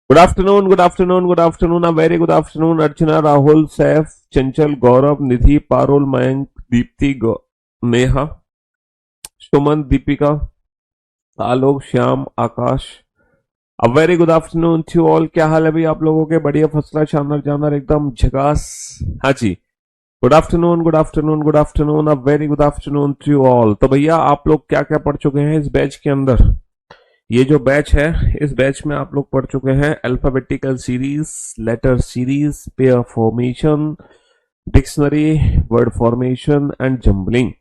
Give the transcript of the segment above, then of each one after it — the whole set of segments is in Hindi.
Good afternoon, good afternoon, good afternoon, a very good afternoon. Archana, Rahul, Saif, Chanchal, Gaurav, Nidhi, Parul, Mayank, Deepti, Neha, Suman, Deepika, Alok, Shyam, Akash. A very good afternoon to all. क्या हाल है भाई आप लोगों के? बढ़िया, फसला, शानदार जानदार, एकदम झकास। हाँ जी, good afternoon, good afternoon, good afternoon, a very good afternoon to all. तो भैया आप लोग क्या क्या पढ़ चुके हैं इस बैच के अंदर? ये जो बैच है, इस बैच में आप लोग पढ़ चुके हैं alphabetical series, letter series, pair formation, dictionary, word formation and jumbling.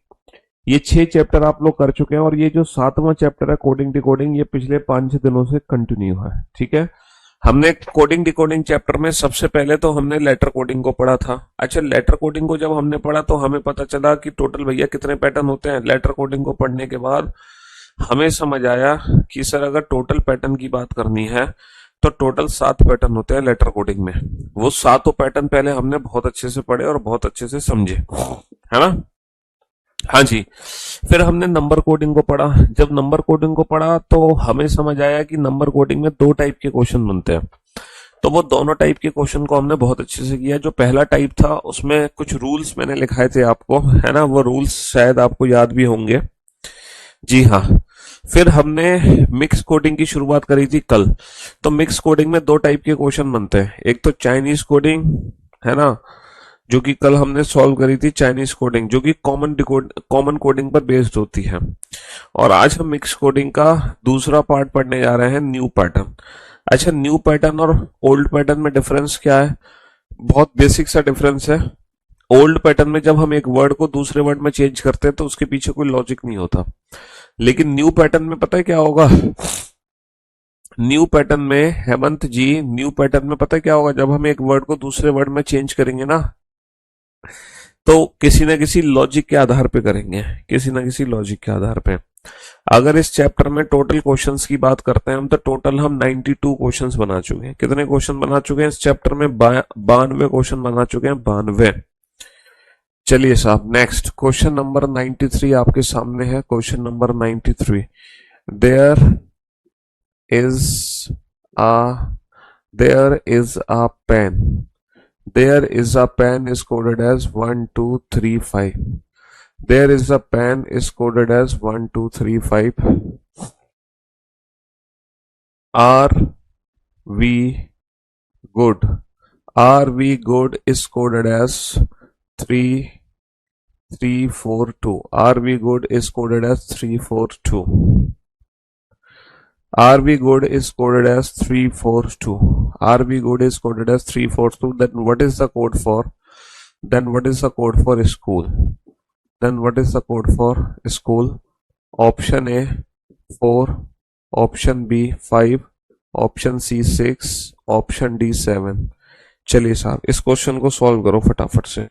ये 6 चैप्टर आप लोग कर चुके हैं और ये जो 7वां चैप्टर है कोडिंग डिकोडिंग, ये पिछले 5-6 दिनों से कंटिन्यू है। ठीक है, हमने कोडिंग डिकोडिंग चैप्टर में सबसे पहले तो हमने लेटर कोडिंग को पढ़ा था। अच्छा, लेटर कोडिंग को जब हमने पढ़ा तो हमें पता चला कि टोटल भैया कितने पैटर्न होते हैं। लेटर कोडिंग को पढ़ने के बाद हमें समझ आया कि सर अगर टोटल पैटर्न की बात करनी है तो टोटल 7 पैटर्न होते हैं लेटर कोडिंग में। वो 7 पैटर्न पहले हमने बहुत अच्छे से पढ़े और बहुत अच्छे से समझे, है ना? हाँ जी। फिर हमने नंबर कोडिंग को पढ़ा। जब नंबर कोडिंग को पढ़ा तो हमें समझ आया कि नंबर कोडिंग में 2 टाइप के क्वेश्चन बनते हैं। तो वो दोनों टाइप के क्वेश्चन को हमने बहुत अच्छे से किया। जो पहला टाइप था उसमें कुछ रूल्स मैंने लिखाए थे आपको, है ना? वो रूल्स शायद आपको याद भी होंगे। जी हाँ। फिर हमने मिक्स कोडिंग की शुरुआत करी थी कल। तो मिक्स कोडिंग में 2 टाइप के क्वेश्चन बनते हैं। एक तो चाइनीज कोडिंग, है ना, जो कि कल हमने सॉल्व करी थी। चाइनीज कोडिंग जो कि कॉमन कोडिंग पर बेस्ड होती है। और आज हम मिक्स कोडिंग का दूसरा पार्ट पढ़ने जा रहे हैं, न्यू पैटर्न। अच्छा, न्यू पैटर्न और ओल्ड पैटर्न में डिफरेंस क्या है? बहुत बेसिक सा डिफरेंस है। ओल्ड पैटर्न में जब हम एक वर्ड को दूसरे वर्ड में चेंज करते हैं तो उसके पीछे कोई लॉजिक नहीं होता। लेकिन न्यू पैटर्न में पता है क्या होगा? न्यू पैटर्न में, हेमंत जी, न्यू पैटर्न में पता है क्या होगा? जब हम एक वर्ड को दूसरे वर्ड में चेंज करेंगे ना, तो किसी ना किसी लॉजिक के आधार पे करेंगे, किसी ना किसी लॉजिक के आधार पे। अगर इस चैप्टर में टोटल क्वेश्चंस की बात करते हैं हम, तो टोटल हम 92 क्वेश्चंस बना चुके हैं। कितने क्वेश्चन बना चुके हैं इस चैप्टर में? 92 क्वेश्चन बना चुके हैं, 92। चलिए साहब, नेक्स्ट क्वेश्चन नंबर 93 आपके सामने है। Question number 93, there is a there is a pen, there is a pen is coded as 1 2 3 5, there is a pen is coded as 1 2 3 5, are we good, are we good is coded as 3 3 4 2, are we good is coded as 3 4 2, are we good is coded as 3 4 2, are we good is coded as 3 4 2. Then what is the code for? Then what is the code for school? Then what is the code for school? Option A 4, option B 5, option C 6, option D 7। चलिए साहब, इस क्वेश्चन को सॉल्व करो फटाफट से।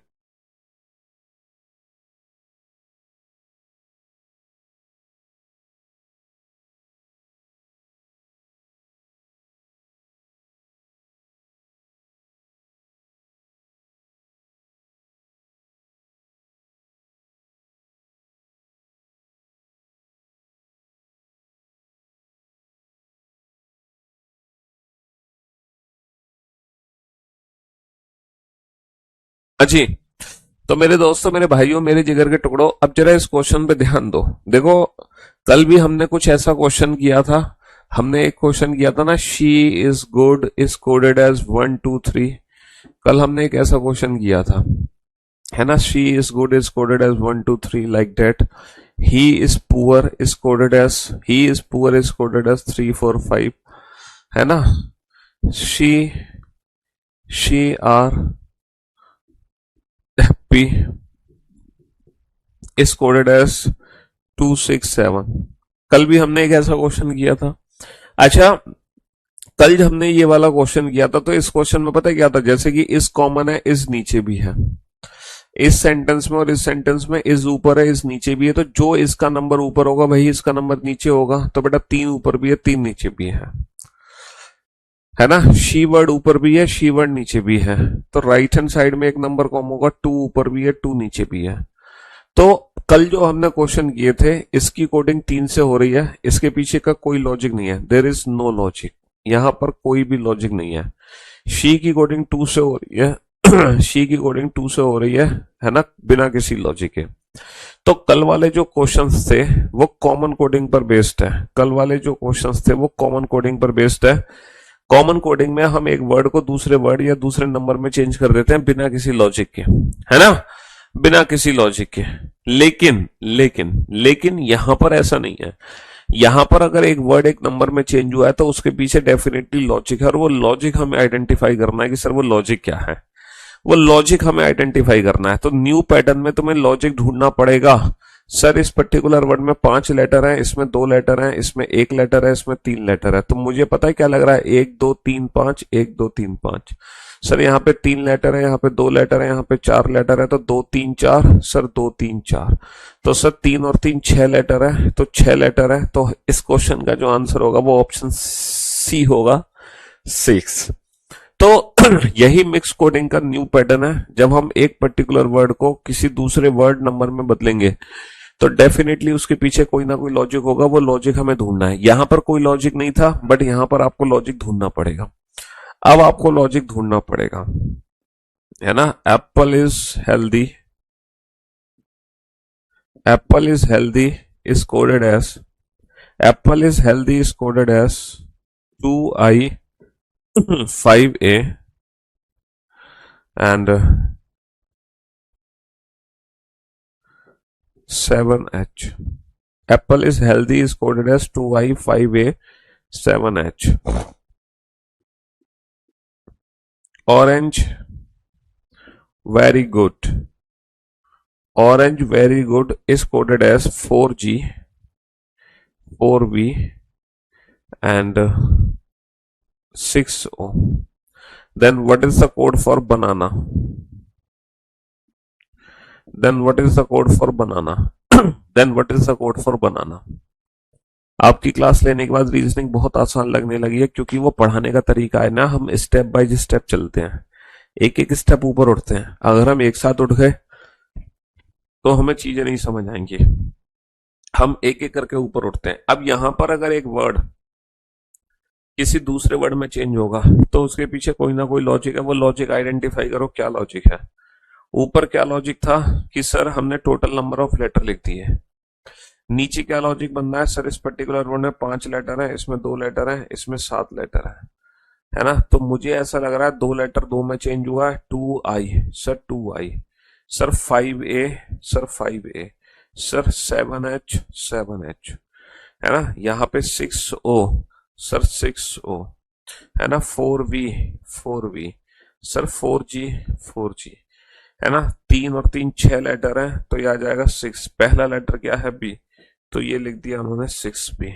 हाँ जी। तो मेरे दोस्तों, मेरे भाइयों, मेरे जिगर के टुकड़ों, अब जरा इस क्वेश्चन पे ध्यान दो। देखो, कल भी हमने कुछ ऐसा क्वेश्चन किया था। हमने एक क्वेश्चन किया था ना, she is good is coded as 1 2 3। कल हमने एक ऐसा क्वेश्चन किया था, है ना, she is good is coded as 1 2 3 like that. He is poor is coded as, he is poor is coded as 3 4 5, है ना। She are happy is coded as 2 6 7। कल भी हमने एक ऐसा क्वेश्चन किया था। अच्छा, कल जब हमने ये वाला क्वेश्चन किया था तो इस क्वेश्चन में पता है क्या था? जैसे कि इस कॉमन है, इस नीचे भी है, इस सेंटेंस में और इस सेंटेंस में इस ऊपर है, इस नीचे भी है। तो जो इसका नंबर ऊपर होगा वही इसका नंबर नीचे होगा। तो बेटा 3 ऊपर भी है, 3 नीचे भी है ना। शी वर्ड ऊपर भी है, शी वर्ड नीचे भी है। तो राइट हैंड साइड में एक नंबर कॉम होगा, 2 ऊपर भी है, 2 नीचे भी है। तो कल जो हमने क्वेश्चन किए थे, इसकी कोडिंग 3 से हो रही है। इसके पीछे का कोई लॉजिक नहीं है, देयर इज नो लॉजिक। यहां पर कोई भी लॉजिक नहीं है। शी की कोडिंग टू से हो रही है शी की कोडिंग टू से हो रही है ना, बिना किसी लॉजिक के। तो कल वाले जो क्वेश्चंस थे वो कॉमन कोडिंग पर बेस्ड है। कल वाले जो क्वेश्चंस थे वो कॉमन कोडिंग पर बेस्ड है। कॉमन कोडिंग में हम एक वर्ड को दूसरे वर्ड या दूसरे नंबर में चेंज कर देते हैं बिना किसी लॉजिक के, है ना, बिना किसी लॉजिक के। लेकिन लेकिन लेकिन यहां पर ऐसा नहीं है। यहां पर अगर एक वर्ड एक नंबर में चेंज हुआ है तो उसके पीछे डेफिनेटली लॉजिक है, और वो लॉजिक हमें आइडेंटिफाई करना है कि सर वो लॉजिक क्या है। वो लॉजिक हमें आइडेंटिफाई करना है। तो न्यू पैटर्न में तुम्हें लॉजिक ढूंढना पड़ेगा। सर इस पर्टिकुलर वर्ड में 5 लेटर हैं, इसमें 2 लेटर हैं, इसमें 1 लेटर है, इसमें 3 लेटर है। तो मुझे पता है क्या लग रहा है, 1 2 3 5, 1 2 3 5। सर यहाँ पे 3 लेटर है, यहाँ पे 2 लेटर है, यहाँ पे 4 लेटर है, तो 2 3 4, सर 2 3 4। तो सर 3 और 3 6 लेटर है, तो 6 लेटर है। तो इस क्वेश्चन का जो आंसर होगा वो ऑप्शन सी होगा, 6। तो यही मिक्स कोडिंग का न्यू पैटर्न है। जब हम एक पर्टिकुलर वर्ड को किसी दूसरे वर्ड नंबर में बदलेंगे तो डेफिनेटली उसके पीछे कोई ना कोई लॉजिक होगा। वो लॉजिक हमें ढूंढना है। यहां पर कोई लॉजिक नहीं था, बट यहां पर आपको लॉजिक ढूंढना पड़ेगा। अब आपको लॉजिक ढूंढना पड़ेगा, है ना। Apple is healthy, apple is healthy is coded as, apple is healthy is coded as 2i 5a and 7h. Apple is healthy is coded as 2i 5a 7h. Orange very good, orange very good is coded as 4g 4v and 6o. Then what is the code for banana? Then what is the code for banana? Then what is the code for banana? आपकी क्लास लेने के बाद रीजनिंग बहुत आसान लगने लगी है, क्योंकि वो पढ़ाने का तरीका है ना, हम स्टेप बाय स्टेप चलते हैं, एक एक स्टेप ऊपर उठते हैं। अगर हम एक साथ उठ गए तो हमें चीजें नहीं समझ आएंगी। हम एक एक करके ऊपर उठते हैं। अब यहां पर अगर एक वर्ड किसी दूसरे वर्ड में चेंज होगा तो उसके पीछे कोई ना कोई लॉजिक है। वो लॉजिक आइडेंटिफाई करो, क्या लॉजिक है। ऊपर क्या लॉजिक था कि सर हमने टोटल नंबर ऑफ लेटर लिख दिए। नीचे क्या लॉजिक बनना है, सर इस पर्टिकुलर वर्ड में 5 लेटर है, इसमें 2 लेटर है, इसमें 7 लेटर है ना। तो मुझे ऐसा लग रहा है 2 लेटर 2 में चेंज हुआ है, 2i, sir 2i, sir 5a, sir 5a, sir 7h 7h, है ना। यहाँ पे 6o, सर 6o, है ना। 4v 4v, sir 4g 4g, है ना। 3 और 3 6 लेटर है, तो ये आ जाएगा 6। पहला लेटर क्या है, b, तो ये लिख दिया उन्होंने 6b,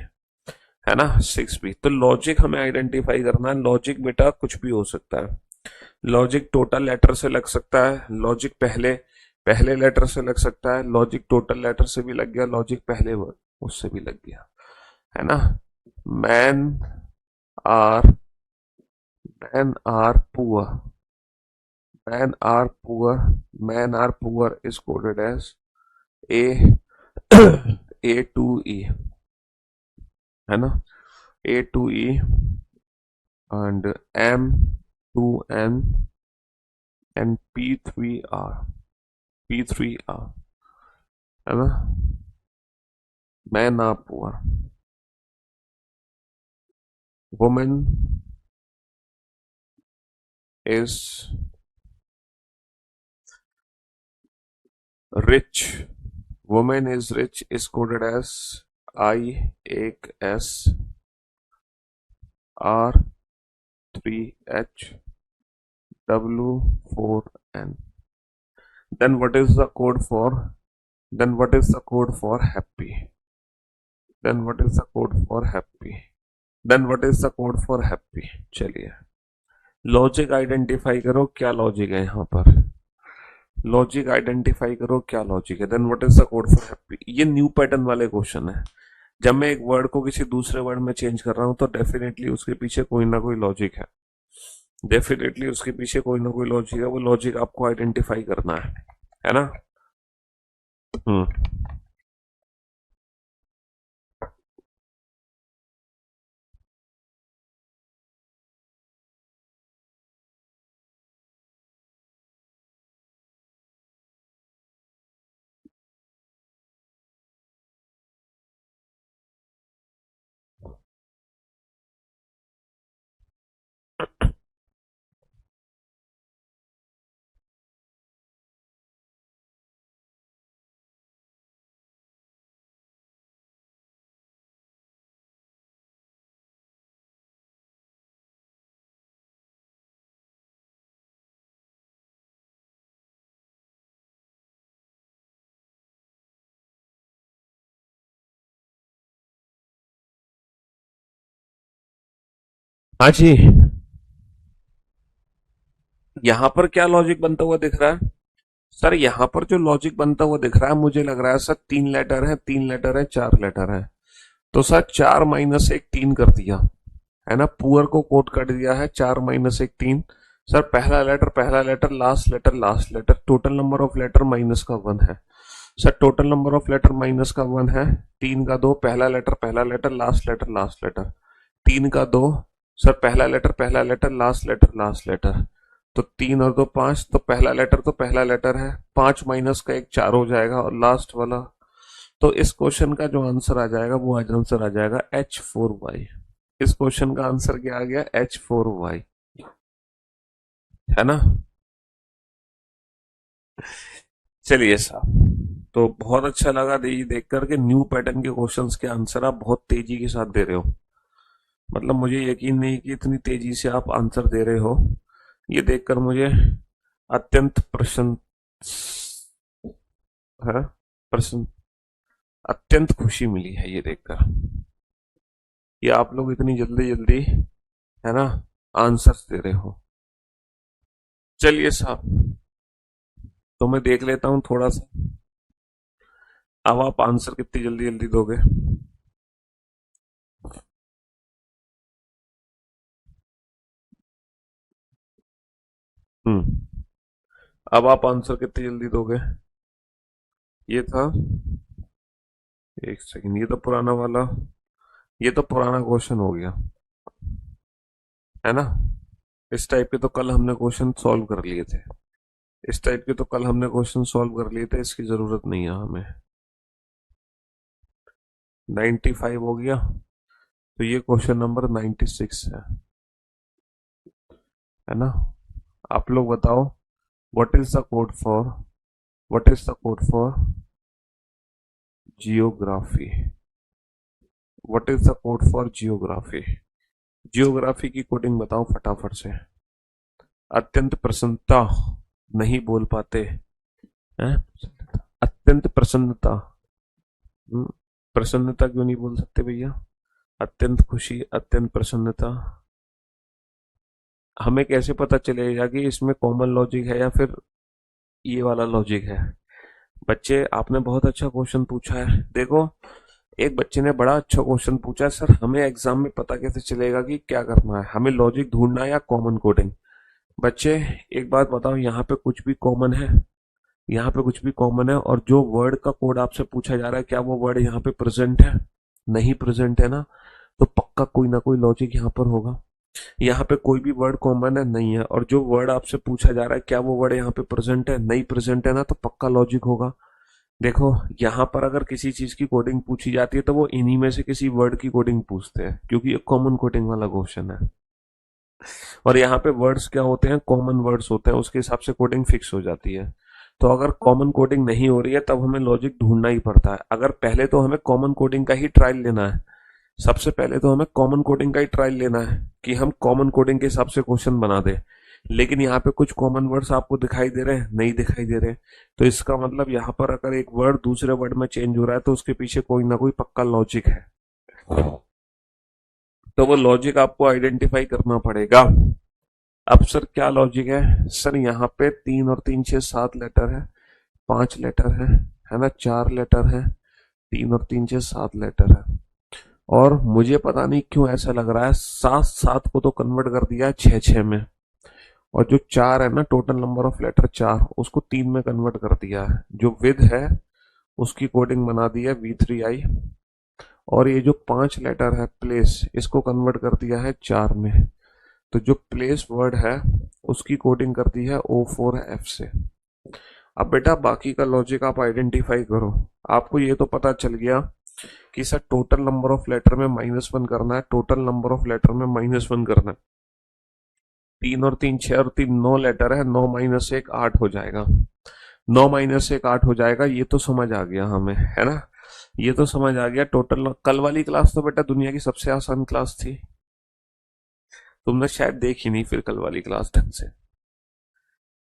है ना, 6b। तो लॉजिक हमें आइडेंटिफाई करना है। लॉजिक बेटा कुछ भी हो सकता है। लॉजिक टोटल लेटर से लग सकता है, लॉजिक पहले पहले लेटर से लग सकता है, लॉजिक टोटल लेटर से भी लग गया, लॉजिक पहले वर्ड उससे भी लग गया, है ना। Man are man are poor, man are poor, man are poor is coded as A A two E, है ना, A two E and M2N and P3R, P3R, है ना। मैन आप poor, women is rich, women is rich is coded as I1S R3H W4N. Then what is the code for, then what is the code for happy, then what is the code for happy, then what is the code for happy। चलिए लॉजिक आइडेंटिफाई करो, क्या लॉजिक है यहाँ पर। लॉजिक आइडेंटिफाई करो, क्या लॉजिक है। Then what is the code for happy. ये न्यू पैटर्न वाले क्वेश्चन है। जब मैं एक वर्ड को किसी दूसरे वर्ड में चेंज कर रहा हूं तो डेफिनेटली उसके पीछे कोई ना कोई लॉजिक है। डेफिनेटली उसके पीछे कोई ना कोई लॉजिक है। वो लॉजिक आपको आइडेंटिफाई करना है ना। हाँ जी। यहां पर क्या लॉजिक बनता हुआ दिख रहा है? सर यहाँ पर जो लॉजिक बनता हुआ दिख रहा है, मुझे लग रहा है सर तीन लेटर है, तीन लेटर है, चार लेटर है। तो सर चार माइनस एक तीन कर दिया, है ना, पुअर को कोट कर दिया है, चार माइनस एक तीन। सर पहला letter last letter, total number of letter minus का वन है। Sir total number of letter minus का वन है। तीन का दो, पहला लेटर लास्ट लेटर। तीन का दो। सर पहला लेटर लास्ट लेटर। तो तीन और दो पांच, तो पहला लेटर है, पांच माइनस का एक चार हो जाएगा, और लास्ट वाला। तो इस क्वेश्चन का जो आंसर आ जाएगा, वो आज आंसर आ जाएगा H4Y। इस क्वेश्चन का आंसर क्या आ गया? H4Y, है ना। चलिए साहब, तो बहुत अच्छा लगा ये देख करके, न्यू पैटर्न के क्वेश्चंस के आंसर आप बहुत तेजी के साथ दे रहे हो। मतलब मुझे यकीन नहीं कि इतनी तेजी से आप आंसर दे रहे हो। ये देखकर मुझे अत्यंत प्रसन्न है, प्रसन्न, अत्यंत खुशी मिली है ये देखकर कि आप लोग इतनी जल्दी जल्दी, है ना, आंसर्स दे रहे हो। चलिए साहब, तो मैं देख लेता हूँ थोड़ा सा, अब आप आंसर कितनी जल्दी जल्दी दोगे। हम्म। अब आप आंसर कितनी जल्दी दोगे? ये था, एक सेकंड, ये तो पुराना वाला, ये तो पुराना क्वेश्चन हो गया, है ना। इस टाइप के तो कल हमने क्वेश्चन सॉल्व कर लिए थे। इस टाइप के तो कल हमने क्वेश्चन सॉल्व कर लिए थे, इसकी जरूरत नहीं है हमें। 95 हो गया, तो ये क्वेश्चन नंबर 96 है ना। आप लोग बताओ, what is the code for, what is the code for geography, what is the code for geography. Geography की कोडिंग बताओ फटाफट से। अत्यंत प्रसन्नता, नहीं बोल पाते हैं, अत्यंत प्रसन्नता। हम्म, प्रसन्नता क्यों नहीं बोल सकते भैया? अत्यंत खुशी, अत्यंत प्रसन्नता। हमें कैसे पता चलेगा कि इसमें कॉमन लॉजिक है या फिर ये वाला लॉजिक है? बच्चे, आपने बहुत अच्छा क्वेश्चन पूछा है। देखो, एक बच्चे ने बड़ा अच्छा क्वेश्चन पूछा है, सर हमें एग्जाम में पता कैसे चलेगा कि क्या करना है, हमें लॉजिक ढूंढना है या कॉमन कोडिंग? बच्चे, एक बात बताओ, यहाँ पे कुछ भी कॉमन है? यहाँ पे कुछ भी कॉमन है? और जो वर्ड का कोड आपसे पूछा जा रहा है, क्या वो वर्ड यहाँ पे प्रेजेंट है? नहीं प्रेजेंट है ना। तो पक्का कोई ना कोई लॉजिक यहाँ पर होगा। यहाँ पे कोई भी वर्ड कॉमन है नहीं है, और जो वर्ड आपसे पूछा जा रहा है, क्या वो वर्ड यहाँ पे प्रेजेंट है? नहीं प्रेजेंट है ना, तो पक्का लॉजिक होगा। देखो, यहाँ पर अगर किसी चीज की कोडिंग पूछी जाती है, तो वो इन्हीं में से किसी वर्ड की कोडिंग पूछते हैं, क्योंकि ये कॉमन कोडिंग वाला क्वेश्चन है। और यहाँ पे वर्ड्स क्या होते हैं? कॉमन वर्ड्स होते हैं, उसके हिसाब से कोडिंग फिक्स हो जाती है। तो अगर कॉमन कोडिंग नहीं हो रही है, तब हमें लॉजिक ढूंढना ही पड़ता है। अगर पहले तो हमें कॉमन कोडिंग का ही ट्रायल लेना है, सबसे पहले तो हमें कॉमन कोडिंग का ही ट्रायल लेना है कि हम कॉमन कोडिंग के हिसाब से क्वेश्चन बना दे। लेकिन यहाँ पे कुछ कॉमन वर्ड्स आपको दिखाई दे रहे हैं? नहीं दिखाई दे रहे। तो इसका मतलब यहाँ पर अगर एक वर्ड दूसरे वर्ड में चेंज हो रहा है, तो उसके पीछे कोई ना कोई पक्का लॉजिक है। तो वो लॉजिक आपको आइडेंटिफाई करना पड़ेगा। अब सर क्या लॉजिक है? सर यहाँ पे तीन और तीन छह सात लेटर है, पांच लेटर है ना, चार लेटर है, तीन और तीन छह सात लेटर है। और मुझे पता नहीं क्यों ऐसा लग रहा है, सात सात को तो कन्वर्ट कर दिया है छह छह में, और जो चार है ना, टोटल नंबर ऑफ लेटर चार, उसको तीन में कन्वर्ट कर दिया है। जो विद है, उसकी कोडिंग बना दी है V3I। और ये जो पांच लेटर है प्लेस, इसको कन्वर्ट कर दिया है चार में। तो जो प्लेस वर्ड है, उसकी कोडिंग कर दी है O4F से। अब बेटा बाकी का लॉजिक आप आइडेंटिफाई करो। आपको ये तो पता चल गया कि sir total number of letter में माइनस वन करना है, टोटल नंबर ऑफ लेटर में माइनस वन करना है। तीन और तीन छह, और तीन नौ लेटर है, नौ माइनस एक आठ हो जाएगा। नौ माइनस एक आठ हो जाएगा, ये तो समझ आ गया हमें, है ना। ये तो समझ आ गया। टोटल कल वाली क्लास तो बेटा दुनिया की सबसे आसान क्लास थी। तुमने शायद देखी नहीं फिर कल वाली क्लास ढंग से।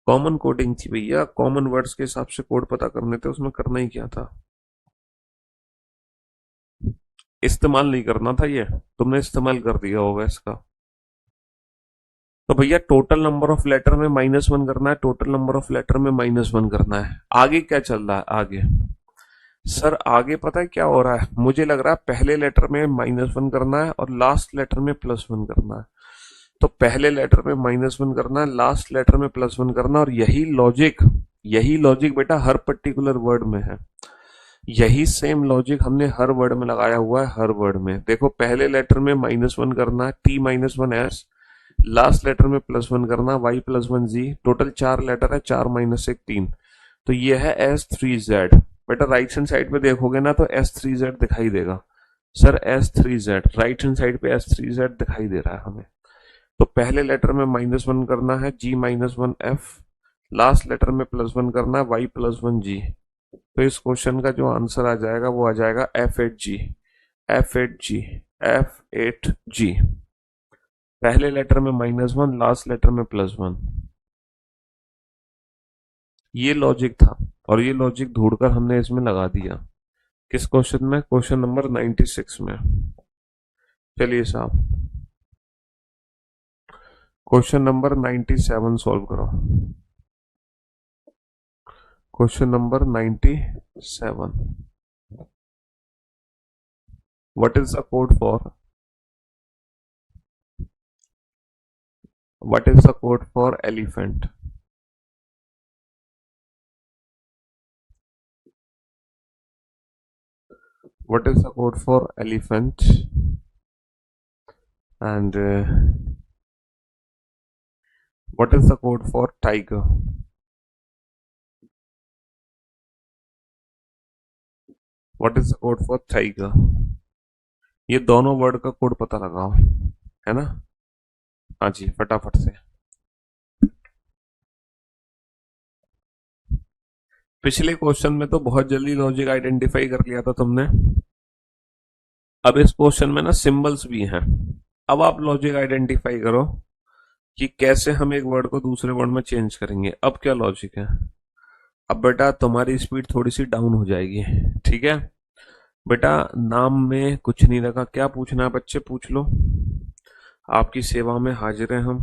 कॉमन कोडिंग थी भैया, कॉमन वर्ड्स के हिसाब से कोड पता करने थे, उसमें करना ही क्या था? इस्तेमाल नहीं करना था, ये तुमने इस्तेमाल कर दिया होगा इसका। तो भैया टोटल नंबर ऑफ लेटर में -1 करना है, टोटल नंबर ऑफ लेटर में -1 करना है। आगे क्या चल रहा है आगे? सर आगे पता है क्या हो रहा है, मुझे लग रहा है पहले लेटर में -1 करना है और लास्ट लेटर में +1 करना है। तो पहले लेटर में -1 करना है, लास्ट लेटर में +1 करना, और यही लॉजिक बेटा हर पर्टिकुलर वर्ड में है। यही सेम लॉजिक हमने हर वर्ड में लगाया हुआ है। हर वर्ड में देखो, पहले लेटर में -1 करना है, T-1S, लास्ट लेटर में +1 करना, Y+1Z, टोटल 4 लेटर है, 4 - 1 3। तो ये है S3Z। बेटा राइट हैंड साइड पे देखोगे ना तो S3Z दिखाई देगा। Sir S3Z right hand side पे S3Z दिखाई दे रहा है हमें। तो पहले लेटर में -1 करना है, G-1F, लास्ट लेटर में +1 करना है, Y+1G। तो इस क्वेश्चन का जो आंसर आ जाएगा वो आ जाएगा F8G। F8G, F8G। पहले लेटर में -1, लास्ट लेटर में +1। ये लॉजिक था, और ये लॉजिक ढूंढकर हमने इसमें लगा दिया। किस क्वेश्चन में? क्वेश्चन नंबर 96 में। चलिए साहब, क्वेश्चन नंबर 97 सॉल्व करो। Question number 97। What is the code for what is the code for elephant? What is the code for elephant? And what is the code for tiger? What is the code for tiger? ये दोनों वर्ड का कोड पता लगाओ, है ना? हाँ जी, फटाफट से। पिछले क्वेश्चन में तो बहुत जल्दी लॉजिक आइडेंटिफाई कर लिया था तुमने। अब इस क्वेश्चन में ना सिंबल्स भी हैं। अब आप लॉजिक आइडेंटिफाई करो कि कैसे हम एक वर्ड को दूसरे वर्ड में चेंज करेंगे। अब क्या लॉजिक है? अब बेटा तुम्हारी स्पीड थोड़ी सी डाउन हो जाएगी, ठीक है? बेटा नाम में कुछ नहीं रखा, क्या पूछना है बच्चे पूछ लो, आपकी सेवा में हाजिर हैं हम।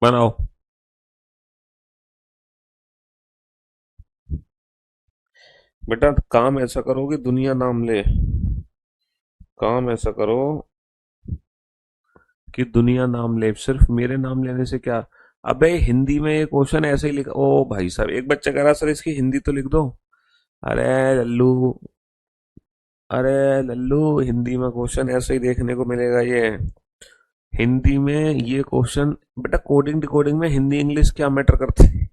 बनाओ। बेटा काम ऐसा करो कि दुनिया नाम ले। काम ऐसा करो कि दुनिया नाम ले, सिर्फ मेरे नाम लेने से क्या? अबे हिंदी में ये क्वेश्चन ऐसे ही लिखा। ओ भाई साहब, एक बच्चा कह रहा सर इसकी हिंदी तो लिख दो। अरे लल्लू, अरे लल्लू, हिंदी में क्वेश्चन ऐसे ही देखने को मिलेगा ये। हिंदी में ये क्वेश्चन, बेटा कोडिंग डिकोडिंग में हिंदी इंग्लिश क्या मैटर करते हैं?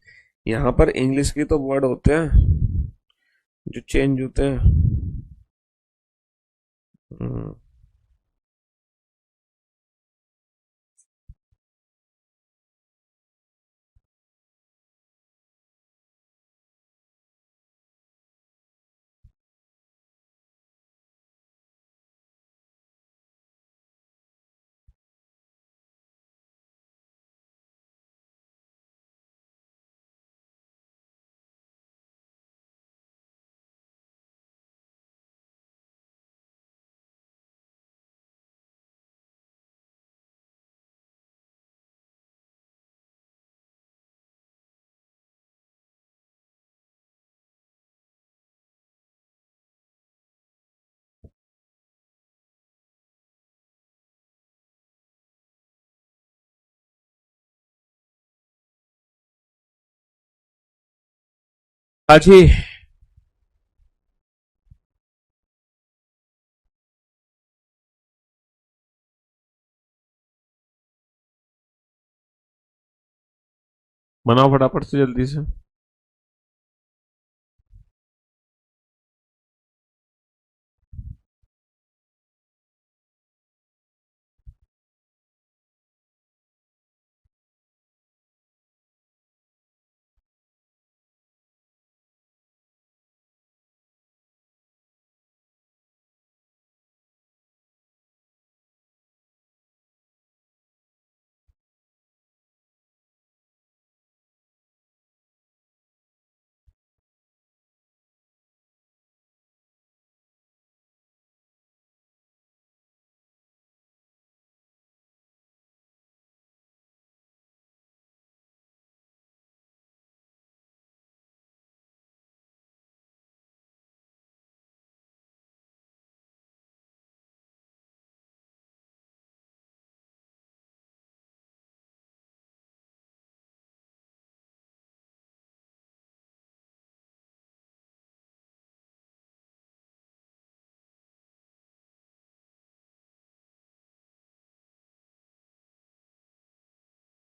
यहाँ पर इंग्लिश की तो वर्ड होते हैं जो चेंज होते हैं। हम्म, अजी बनाओ फटाफट से जल्दी से।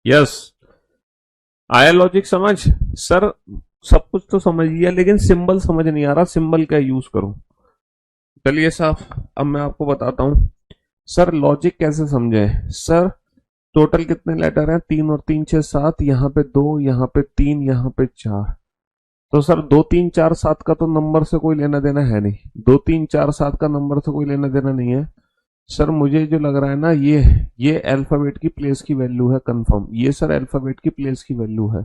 यस, आया लॉजिक समझ? सर सब कुछ तो समझ लिया लेकिन सिंबल समझ नहीं आ रहा, सिंबल का यूज करूं। चलिए साहब, अब मैं आपको बताता हूं सर लॉजिक कैसे समझे। सर टोटल कितने लेटर हैं? 3 और 3 6 7, यहाँ पे 2, यहाँ पे 3, यहाँ पे 4। तो सर 2 3 4 7 का तो नंबर से कोई लेना देना है नहीं, 2 3 4 7 का नंबर से कोई लेना देना नहीं है। सर मुझे जो लग रहा है ना, ये अल्फाबेट की प्लेस की वैल्यू है कंफर्म। ये सर अल्फाबेट की प्लेस की वैल्यू है।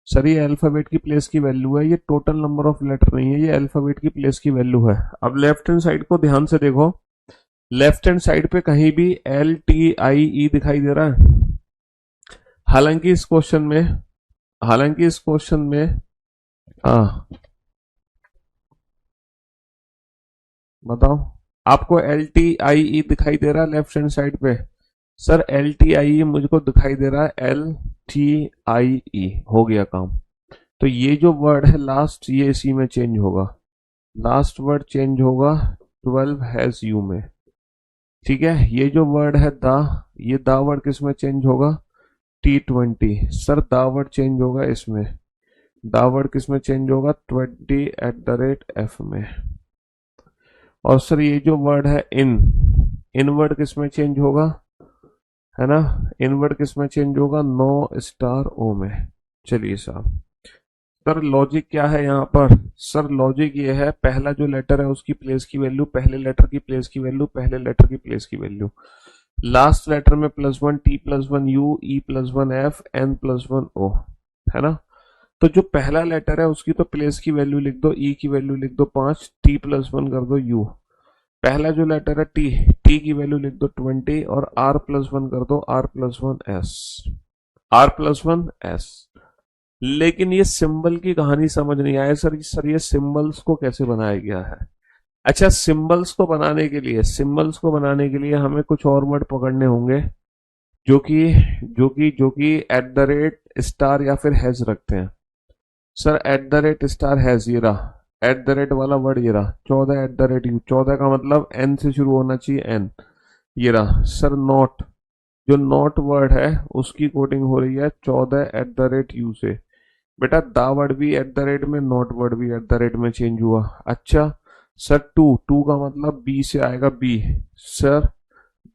सर ये अल्फाबेट की प्लेस की वैल्यू है, ये टोटल नंबर ऑफ लेटर नहीं है, ये अल्फाबेट की प्लेस की वैल्यू है। अब लेफ्ट हैंड साइड को ध्यान से देखो, लेफ्ट हैंड साइड पे कहीं भी LTIE दिखाई दे रहा है? हालांकि इस क्वेश्चन में हालांकि इस क्वेश्चन में हाँ बताओ, आपको LTIE दिखाई दे रहा है लेफ्ट हैंड साइड पे? सर LTIE मुझको दिखाई दे रहा है LTIE, हो गया काम। तो ये जो वर्ड है लास्ट, ये इसी में चेंज होगा, लास्ट वर्ड चेंज होगा 12 हैज यू में। ठीक है, ये जो वर्ड है दा, ये दा वर्ड किस में चेंज होगा? T20। सर दा वर्ड चेंज होगा इसमें, दा वर्ड किस में चेंज होगा? 20@F में। और सर ये जो वर्ड है इन वर्ड किस में चेंज होगा? है ना, इन वर्ड किस में चेंज होगा? No में। चलिए साहब, सर लॉजिक क्या है यहाँ पर? सर लॉजिक ये है, पहला जो लेटर है उसकी प्लेस की वैल्यू, पहले लेटर की प्लेस की वैल्यू, पहले लेटर की प्लेस की वैल्यू, लास्ट लेटर में +1 T+1 U E+1 F N+1 O, है ना। तो जो पहला लेटर है उसकी तो प्लेस की वैल्यू लिख दो, E की वैल्यू लिख दो 5, T+1 कर दो U। पहला जो लेटर है T की वैल्यू लिख दो 20 और R+1 कर दो R+1S। लेकिन ये सिंबल की कहानी समझ नहीं आया सर ये सिंबल्स को कैसे बनाया गया है? अच्छा, सिंबल्स को बनाने के लिए हमें कुछ और वर्ड पकड़ने होंगे जो कि @ या फिर हैज रखते हैं। सर @ ये रहा, वाला वर्ड ये रहा, 14 14 का मतलब n से शुरू होना चाहिए, n। ये रहा सर नॉट, जो नॉट वर्ड है उसकी कोडिंग हो रही है 14 से। बेटा दा वर्ड भी @ में, नॉट वर्ड भी @ में चेंज हुआ। अच्छा सर टू का मतलब बी से आएगा, बी। सर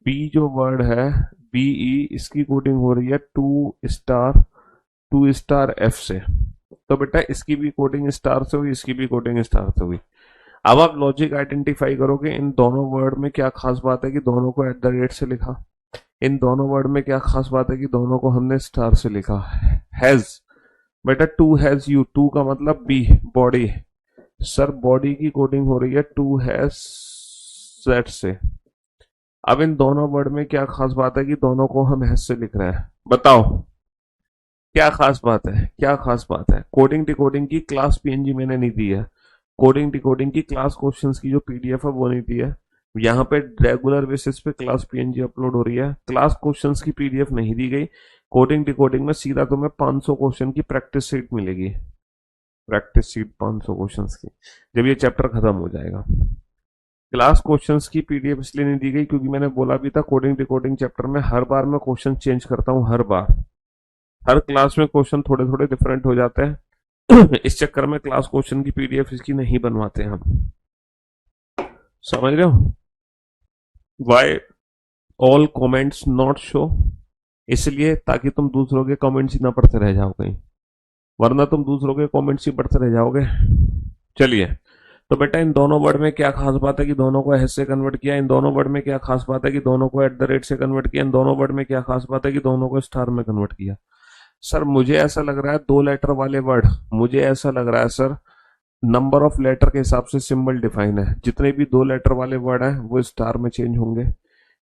बी जो वर्ड है BE, इसकी कोडिंग हो रही है 2*F से। तो बेटा इसकी भी कोडिंग स्टार से हुई, इसकी भी कोडिंग स्टार से हुई। अब आप लॉजिक आइडेंटिफाई करोगे इन दोनों वर्ड में क्या खास बात है कि दोनों को @ से लिखा, इन दोनों वर्ड में क्या खास बात है कि दोनों को हमने स्टार से लिखा। हैज, बेटा 2 हैज यू, 2 का मतलब बी, बॉडी। सर बॉडी की कोडिंग हो रही है 2 हैज Z से। अब इन दोनों वर्ड में क्या खास बात है कि दोनों को हम हैज से लिख रहे हैं? बताओ क्या खास बात है, क्या खास बात है? कोडिंग डिकोडिंग की क्लास PNG मैंने नहीं दी है, कोडिंग डिकोडिंग की क्लास क्वेश्चंस की जो PDF है वो नहीं दी है। यहाँ पे रेगुलर बेसिस पे क्लास PNG अपलोड हो रही है, क्लास क्वेश्चंस की PDF नहीं दी गई। कोडिंग डिकोडिंग में सीधा तुम्हें 500 क्वेश्चन की प्रैक्टिस सीट मिलेगी, प्रैक्टिस सीट 500 क्वेश्चंस की, जब ये चैप्टर खत्म हो जाएगा। क्लास क्वेश्चंस की PDF इसलिए नहीं दी गई क्योंकि मैंने बोला भी था कोडिंग डिकोडिंग चैप्टर में हर बार मैं क्वेश्चन चेंज करता हूँ, हर बार, हर क्लास में क्वेश्चन थोड़े थोड़े डिफरेंट हो जाते हैं। इस चक्कर में क्लास क्वेश्चन की PDF इसकी नहीं बनवाते हम, समझ रहे हो? Why all comments not show, इसलिए ताकि तुम दूसरों के कमेंट्स ही ना पढ़ते रह जाओ कहीं, वरना तुम दूसरों के कमेंट्स ही पढ़ते रह जाओगे। चलिए, तो बेटा इन दोनों वर्ड में क्या खास बात है कि दोनों को हैज से कन्वर्ट किया, इन दोनों वर्ड में क्या खास बात है कि दोनों को @ से कन्वर्ट किया, इन दोनों वर्ड में क्या खास बात है कि दोनों को स्टार में कन्वर्ट किया। सर मुझे ऐसा लग रहा है 2 लेटर वाले वर्ड, मुझे ऐसा लग रहा है सर नंबर ऑफ लेटर के हिसाब से सिंबल डिफाइन है। जितने भी 2 लेटर वाले वर्ड हैं वो स्टार में चेंज होंगे,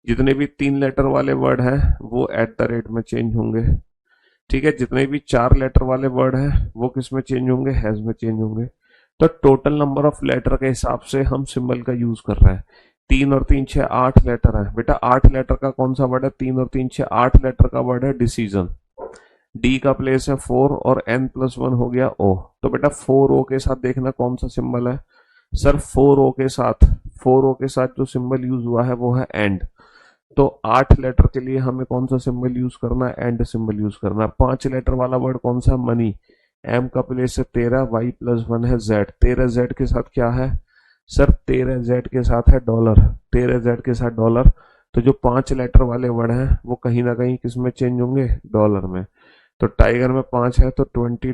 जितने भी 3 लेटर वाले वर्ड हैं वो @ में चेंज होंगे। ठीक है, जितने भी 4 लेटर वाले वर्ड हैं वो किस में चेंज होंगे? हैज में चेंज होंगे। तो टोटल नंबर ऑफ लेटर के हिसाब से हम सिंबल का यूज कर रहे हैं। 3 और 3 6 8 लेटर है बेटा, 8 लेटर का कौन सा वर्ड है? 3 और 3 6 8 लेटर का वर्ड है डिसीजन। D का प्लेस है 4 और N+1 हो गया O। तो बेटा 4O के साथ देखना कौन सा सिंबल है? सर 4O के साथ जो सिंबल यूज हुआ है वो है एंड। तो 8 लेटर के लिए हमें कौन सा सिंबल यूज करना है? एंड सिंबल यूज करना है। 5 लेटर वाला वर्ड कौन सा? मनी। एम का प्लेस है 13, वाई प्लस 1 है जेड। 13 जेड के साथ क्या है सर? 13 जेड के साथ है डॉलर। 13 जेड के साथ डॉलर। तो जो 5 लेटर वाले वर्ड हैं वो कहीं ना कहीं किस में चेंज होंगे? डॉलर में। तो टाइगर में 5 है तो $20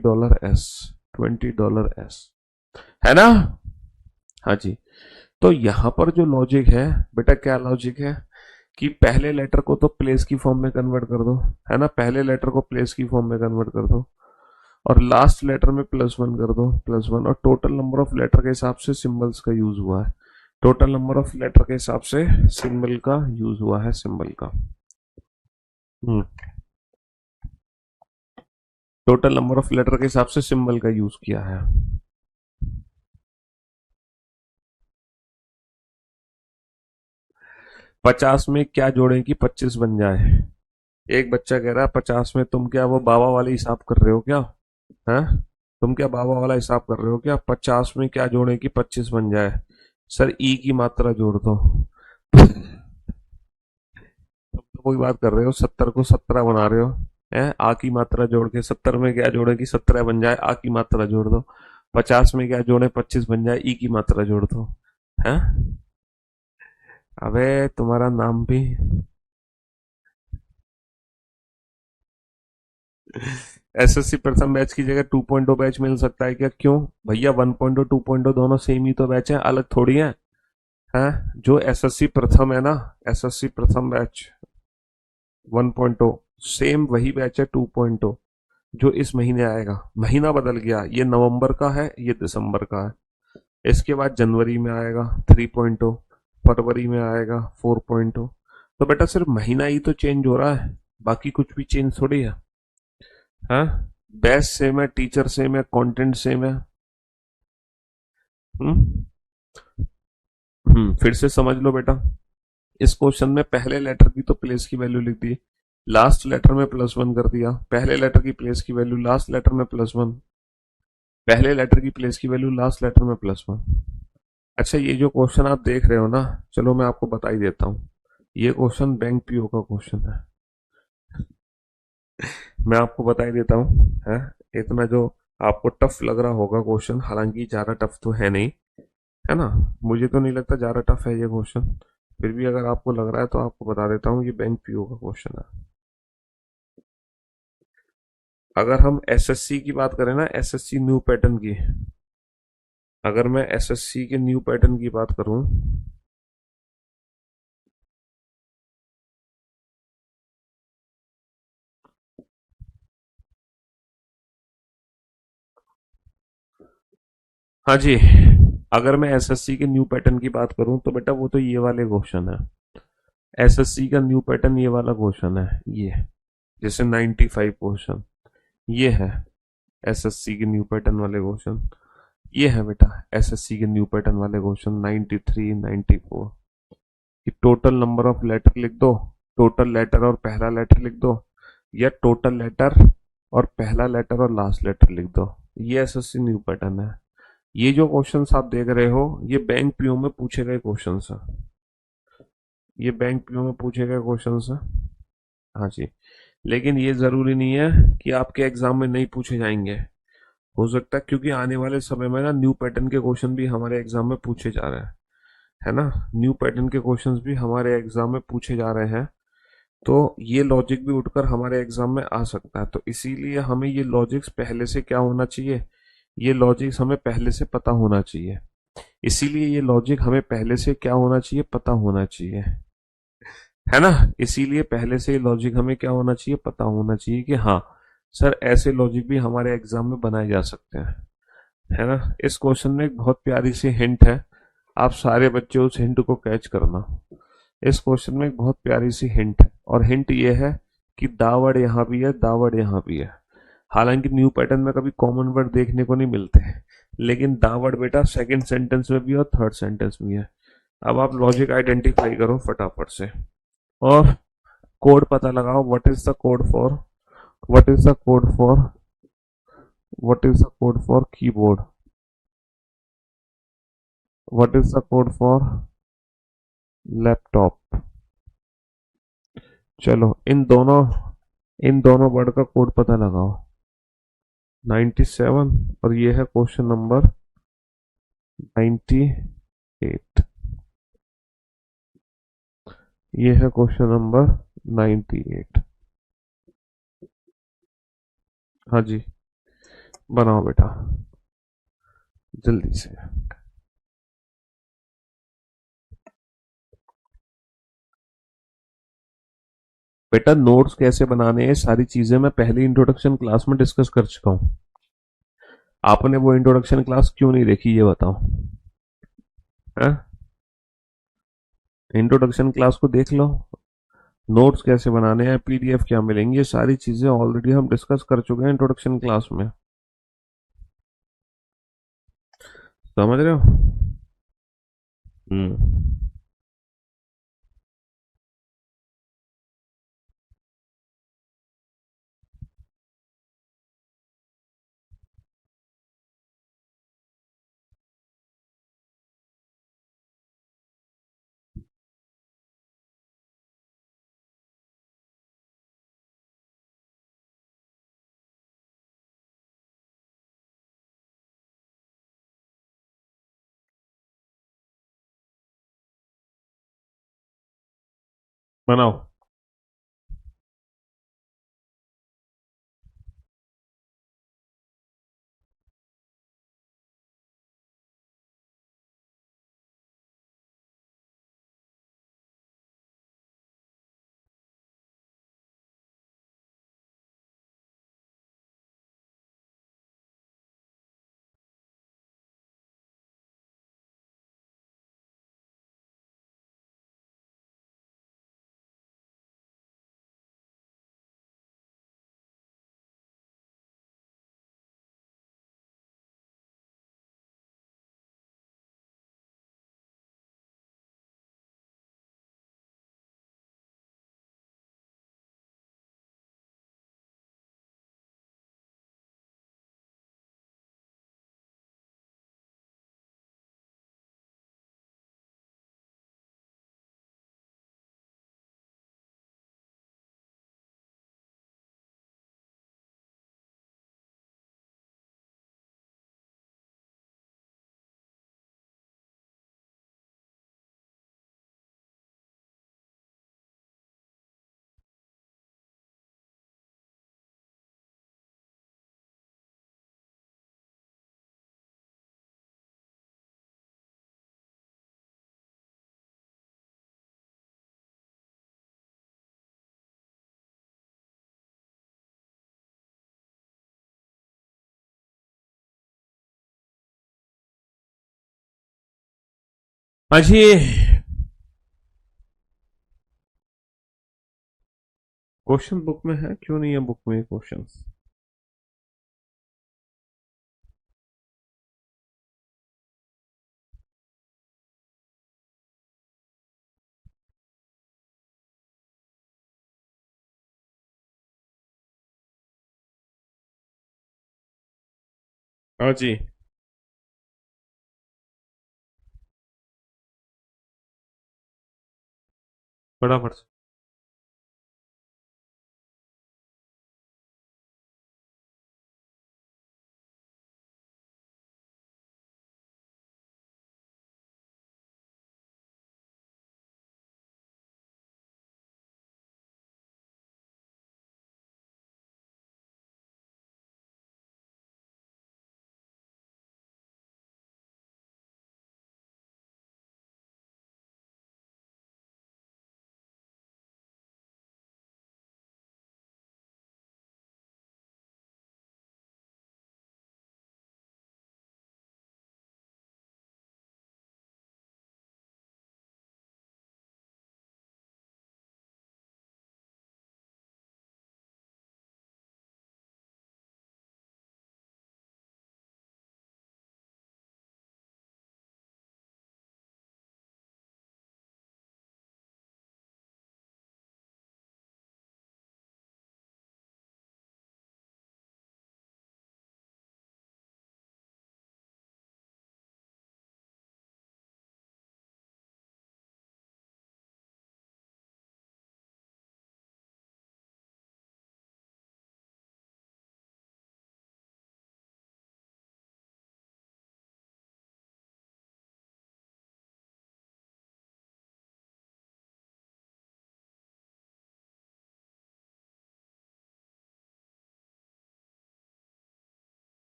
$20 है ना? हाँ जी। तो यहां पर जो लॉजिक है बेटा, क्या लॉजिक है कि पहले लेटर को तो प्लेस की फॉर्म में कन्वर्ट कर दो, है ना? पहले लेटर को प्लेस की फॉर्म में कन्वर्ट कर दो और लास्ट लेटर में +1 कर दो, +1। और टोटल नंबर ऑफ लेटर के हिसाब से सिंबल्स का यूज हुआ है। टोटल नंबर ऑफ लेटर के हिसाब से सिंबल का यूज हुआ है, सिंबल का। टोटल नंबर ऑफ लेटर के हिसाब से सिंबल का यूज किया है। 50 में क्या जोड़ें कि 25 बन जाए? एक बच्चा कह रहा है 50 में तुम क्या वो बाबा वाले हिसाब कर रहे हो क्या? हैं? तुम क्या बाबा वाला हिसाब कर रहे हो क्या? 50 में क्या जोड़ें कि 25 बन जाए? सर ई की मात्रा जोड़ दो। तुम तो कोई बात कर रहे हो, 70 को 17 बना रहे हो। है आ की मात्रा जोड़ के 70 में क्या जोड़े कि 17 बन जाए? आ की मात्रा जोड़ दो। 50 में क्या जोड़े 25 बन जाए? ई की मात्रा जोड़ दो। है? अबे तुम्हारा नाम भी एसएससी प्रथम बैच की जगह 2.0 बैच मिल सकता है क्या? क्यों भैया? 1.0 2.0 दोनों सेम ही तो बैच है, अलग थोड़ी है। हैं? जो एसएससी प्रथम है ना, एसएससी प्रथम बैच 1.0 सेम वही बैच है 2.0 जो इस महीने आएगा। महीना बदल गया, ये नवंबर का है, ये दिसंबर का है। इसके बाद जनवरी में आएगा 3.0, फरवरी में आएगा 4.0। तो बेटा सिर्फ महीना ही तो चेंज हो रहा है, बाकी कुछ भी चेंज थोड़ी है। हाँ, बैच सेम है, टीचर सेम है, कंटेंट सेम है। हम्म फिर से समझ लो बेटा। इस क्वेश्चन में पहले लेटर की तो प्लेस की वैल्यू लिख दी, लास्ट लेटर में +1 कर दिया। पहले लेटर की प्लेस की वैल्यू लास्ट लेटर में +1, पहले लेटर की प्लेस की वैल्यू लास्ट लेटर में +1। अच्छा, ये जो क्वेश्चन आप देख रहे हो ना, चलो मैं आपको बता ही देता हूँ। ये क्वेश्चन बैंक पीओ का क्वेश्चन है। मैं आपको बता ही देता हूँ। है इतना जो आपको टफ लग रहा होगा क्वेश्चन, हालांकि ज्यादा टफ तो है नहीं, है ना? मुझे तो नहीं लगता ज्यादा टफ है ये क्वेश्चन। फिर भी अगर आपको लग रहा है तो आपको बता देता हूँ, ये बैंक पीओ का क्वेश्चन है। अगर हम एसएससी की बात करें ना, एसएससी न्यू पैटर्न की, अगर मैं एसएससी के न्यू पैटर्न की बात करूं, हाँ जी, अगर मैं एसएससी के न्यू पैटर्न की बात करूं तो बेटा वो तो ये वाले क्वेश्चन है। एसएससी का न्यू पैटर्न ये वाला क्वेश्चन है, ये जैसे 95 क्वेश्चन ये है एसएससी के न्यू पैटर्न वाले क्वेश्चन। ये है बेटा एसएससी के न्यू पैटर्न वाले क्वेश्चन 93 94 कि टोटल नंबर ऑफ लेटर लिख दो, टोटल लेटर और पहला लेटर लिख दो, या टोटल लेटर और पहला लेटर और लास्ट लेटर लिख दो। ये एसएससी न्यू पैटर्न है। ये जो क्वेश्चंस आप देख रहे हो ये बैंक पीओ में पूछे गए क्वेश्चंस हैं। ये बैंक पीओ में पूछे गए क्वेश्चंस हैं। हाँ जी, लेकिन ये जरूरी नहीं है कि आपके एग्जाम में नहीं पूछे जाएंगे। हो सकता है क्योंकि आने वाले समय में ना न्यू पैटर्न के क्वेश्चन भी हमारे एग्जाम में पूछे जा रहे हैं, है ना? न्यू पैटर्न के क्वेश्चंस भी हमारे एग्जाम में पूछे जा रहे हैं। तो ये लॉजिक भी उठकर हमारे एग्जाम में आ सकता है, तो इसीलिए हमें ये लॉजिक्स पहले से क्या होना चाहिए? ये लॉजिक्स हमें पहले से पता होना चाहिए। इसीलिए ये लॉजिक हमें पहले से क्या होना चाहिए? पता होना चाहिए, है ना? इसीलिए पहले से ये लॉजिक हमें क्या होना चाहिए? पता होना चाहिए कि हाँ सर ऐसे लॉजिक भी हमारे एग्जाम में बनाए जा सकते हैं, है ना? इस क्वेश्चन में एक बहुत प्यारी सी हिंट है, आप सारे बच्चे उस हिंट को कैच करना। इस क्वेश्चन में एक बहुत प्यारी सी हिंट है, और हिंट ये है कि दा वर्ड यहाँ भी है, दा वर्ड यहाँ भी है। हालांकि न्यू पैटर्न में कभी कॉमन वर्ड देखने को नहीं मिलते, लेकिन दा वर्ड बेटा सेकंड सेंटेंस में भी और थर्ड सेंटेंस में है। अब आप लॉजिक आइडेंटिफाई करो फटाफट से और कोड पता लगाओ। What is the code for, what is the code for, what is the code for keyboard, what is the code for laptop? चलो इन दोनों वर्ड का कोड पता लगाओ। 97 और ये है क्वेश्चन नंबर 98। ये है क्वेश्चन नंबर 98। हाँ जी, बनाओ बेटा जल्दी से। बेटा नोट्स कैसे बनाने हैं सारी चीजें मैं पहले इंट्रोडक्शन क्लास में डिस्कस कर चुका हूँ। आपने वो इंट्रोडक्शन क्लास क्यों नहीं देखी ये बताओ। हैं? इंट्रोडक्शन क्लास को देख लो। नोट्स कैसे बनाने हैं, पीडीएफ क्या मिलेंगी, ये सारी चीजें ऑलरेडी हम डिस्कस कर चुके हैं इंट्रोडक्शन क्लास में। समझ रहे हो? हम्म। बनाओ। अजी, क्वेश्चन बुक में है क्यों नहीं है बुक में क्वेश्चंस? हाँ जी। फटाफट से।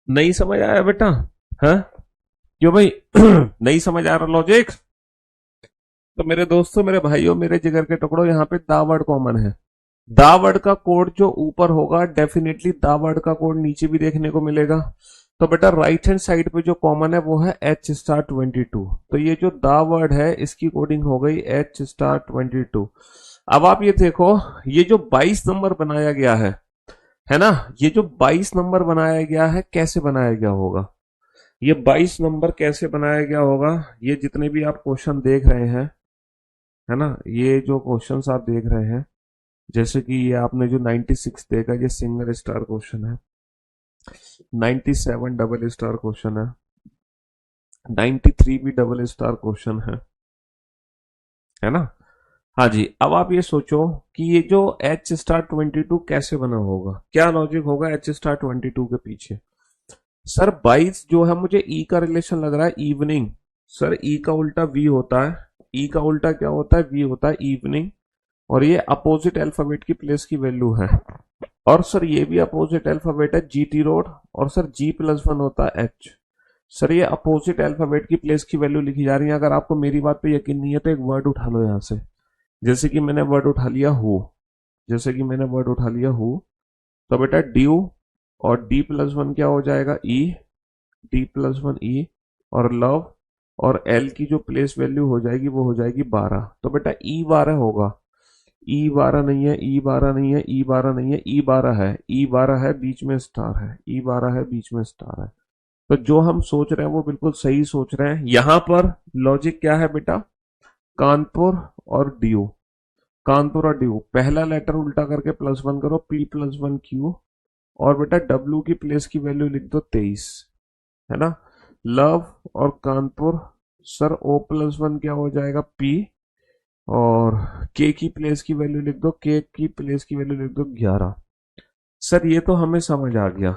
नहीं समझ आया बेटा? हाँ, क्यों भाई? नहीं समझ आ रहा लॉजिक? तो मेरे दोस्तों, मेरे भाइयों, मेरे जिगर के टुकड़ों, यहाँ पे दा वर्ड कॉमन है। दा वर्ड का कोड जो ऊपर होगा, डेफिनेटली दा वर्ड का कोड नीचे भी देखने को मिलेगा। तो बेटा राइट हैंड साइड पे जो कॉमन है वो है एच स्टार 22। तो ये जो दा वर्ड है इसकी कोडिंग हो गई एच स्टार 22। अब आप ये देखो, ये जो 22 नंबर बनाया गया है ना, ये जो 22 नंबर बनाया गया है कैसे बनाया गया होगा? ये 22 नंबर कैसे बनाया गया होगा? ये जितने भी आप क्वेश्चन देख रहे हैं, है ना, ये जो क्वेश्चंस आप देख रहे हैं, जैसे कि ये आपने जो 96 देखा, ये सिंगल स्टार क्वेश्चन है। 97 डबल स्टार क्वेश्चन है। 93 भी डबल स्टार क्वेश्चन है ना? हाँ जी। अब आप ये सोचो कि ये जो एच स्टार 22 कैसे बना होगा, क्या लॉजिक होगा एच स्टार 22 के पीछे? सर 22 जो है, मुझे ई का रिलेशन लग रहा है इवनिंग। सर ई का उल्टा वी होता है। ई का उल्टा क्या होता है? वी होता है इवनिंग। और ये अपोजिट अल्फाबेट की प्लेस की वैल्यू है। और सर ये भी अपोजिट अल्फाबेट है, जीटी रोड। और सर जी प्लस वन होता है एच। सर ये अपोजिट अल्फाबेट की प्लेस की वैल्यू लिखी जा रही है। अगर आपको मेरी बात पे यकीन नहीं है तो एक वर्ड उठा लो यहाँ से। जैसे कि मैंने वर्ड उठा लिया हु। जैसे कि मैंने वर्ड उठा लिया हु। तो बेटा ड्यू, और डी प्लस वन क्या हो जाएगा? ई। डी प्लस वन ई। और लव, और एल की जो प्लेस वैल्यू हो जाएगी वो हो जाएगी 12। तो बेटा ई 12 होगा। ई 12 नहीं है, ई 12 नहीं है, ई 12 नहीं है, ई 12 है। ई 12 है, बीच में स्टार है। ई 12 है, बीच में स्टार है। तो जो हम सोच रहे हैं वो बिल्कुल सही सोच रहे हैं। यहां पर लॉजिक क्या है बेटा? कानपुर और ड्यू। कानपुर और ड्यू, पहला लेटर उल्टा करके प्लस वन करो, पी प्लस वन क्यू। और बेटा डब्ल्यू की प्लेस की वैल्यू लिख दो 23, है ना? लव और Kanpur, sir O plus one क्या हो जाएगा? पी। और के की प्लेस की वैल्यू लिख दो, के की प्लेस की वैल्यू लिख दो 11। सर ये तो हमें समझ आ गया।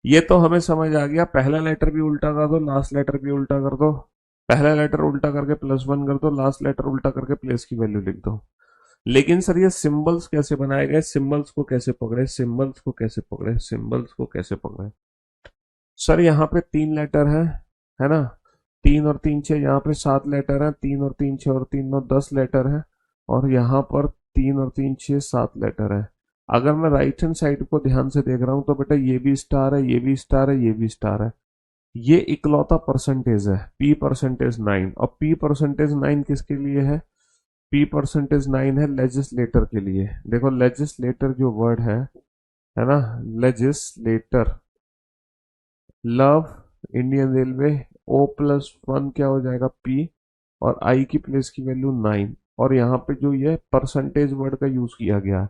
ये तो हमें समझ आ गया, पहला लेटर भी उल्टा कर दो, लास्ट लेटर भी उल्टा कर दो। पहला लेटर उल्टा करके प्लस वन कर दो, लास्ट लेटर उल्टा करके प्लेस की वैल्यू लिख दो। लेकिन सर ये सिंबल्स कैसे बनाए गए? सिंबल्स को कैसे पकड़े? सिंबल्स को कैसे पकड़े? सिंबल्स को कैसे पकड़े? सर यहाँ पे 3 लेटर है ना? 3 और 3 6, यहाँ पे 7 लेटर है। 3 और 3 6 और 3 9 10 लेटर है। और यहाँ पर 3 और 3 6 7 लेटर है। अगर मैं राइट हैंड साइड को ध्यान से देख रहा हूँ तो बेटा ये भी स्टार है, ये भी स्टार है, ये भी स्टार है। ये इकलौता परसेंटेज है, P परसेंटेज 9। और P परसेंटेज 9 किसके लिए है? P परसेंटेज 9 है लेजिस्लेटर के लिए। देखो लेजिस्लेटर जो वर्ड है ना, legislator, love, Indian railway, O plus one क्या हो जाएगा? पी। और आई की प्लेस की वैल्यू 9। और यहाँ पे जो ये परसेंटेज वर्ड का यूज किया गया है,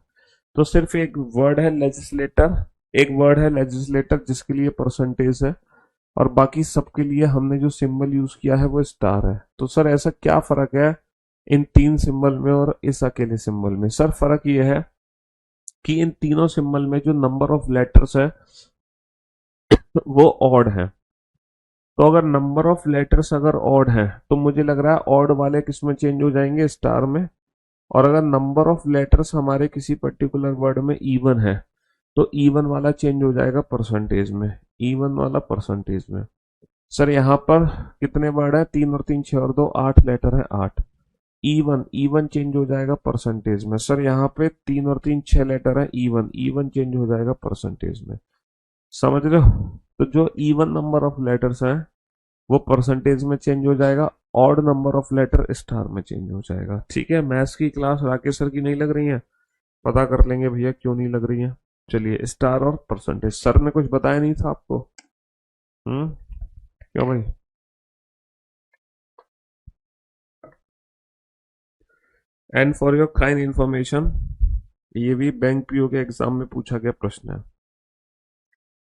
तो सिर्फ एक वर्ड है लेजिस्लेटर, एक वर्ड है लेजिस्लेटर जिसके लिए परसेंटेज है। और बाकी सबके लिए हमने जो सिंबल यूज किया है वो स्टार है। तो सर ऐसा क्या फर्क है इन 3 सिंबल में और इस अकेले सिंबल में? सर फर्क ये है कि इन तीनों सिंबल में जो नंबर ऑफ लेटर्स है वो ऑड है। तो अगर नंबर ऑफ लेटर्स अगर ऑड है तो मुझे लग रहा है ऑड वाले किस में चेंज हो जाएंगे? स्टार में। और अगर नंबर ऑफ लेटर्स हमारे किसी पर्टिकुलर वर्ड में इवन है तो इवन वाला चेंज हो जाएगा परसेंटेज में। इवन वाला परसेंटेज में। सर यहाँ पर कितने वर्ड है? 3 और 3 6 और 2 8 लेटर है, 8। इवन, इवन चेंज हो जाएगा परसेंटेज में। सर यहाँ पे 3 और 3 6 लेटर है, इवन, इवन चेंज हो जाएगा परसेंटेज में। समझ रहे हो? तो जो इवन नंबर ऑफ लेटर्स हैं वो परसेंटेज में चेंज हो जाएगा। Odd number of letter star में चेंज हो जाएगा। ठीक है? मैथ्स की क्लास राकेश सर की नहीं लग रही है? पता कर लेंगे भैया क्यों नहीं लग रही है। चलिए, स्टार और परसेंटेज सर ने कुछ बताया नहीं था आपको? हम्म? क्यों भाई? And for your kind information, ये भी बैंक पीओ के एग्जाम में पूछा गया प्रश्न है।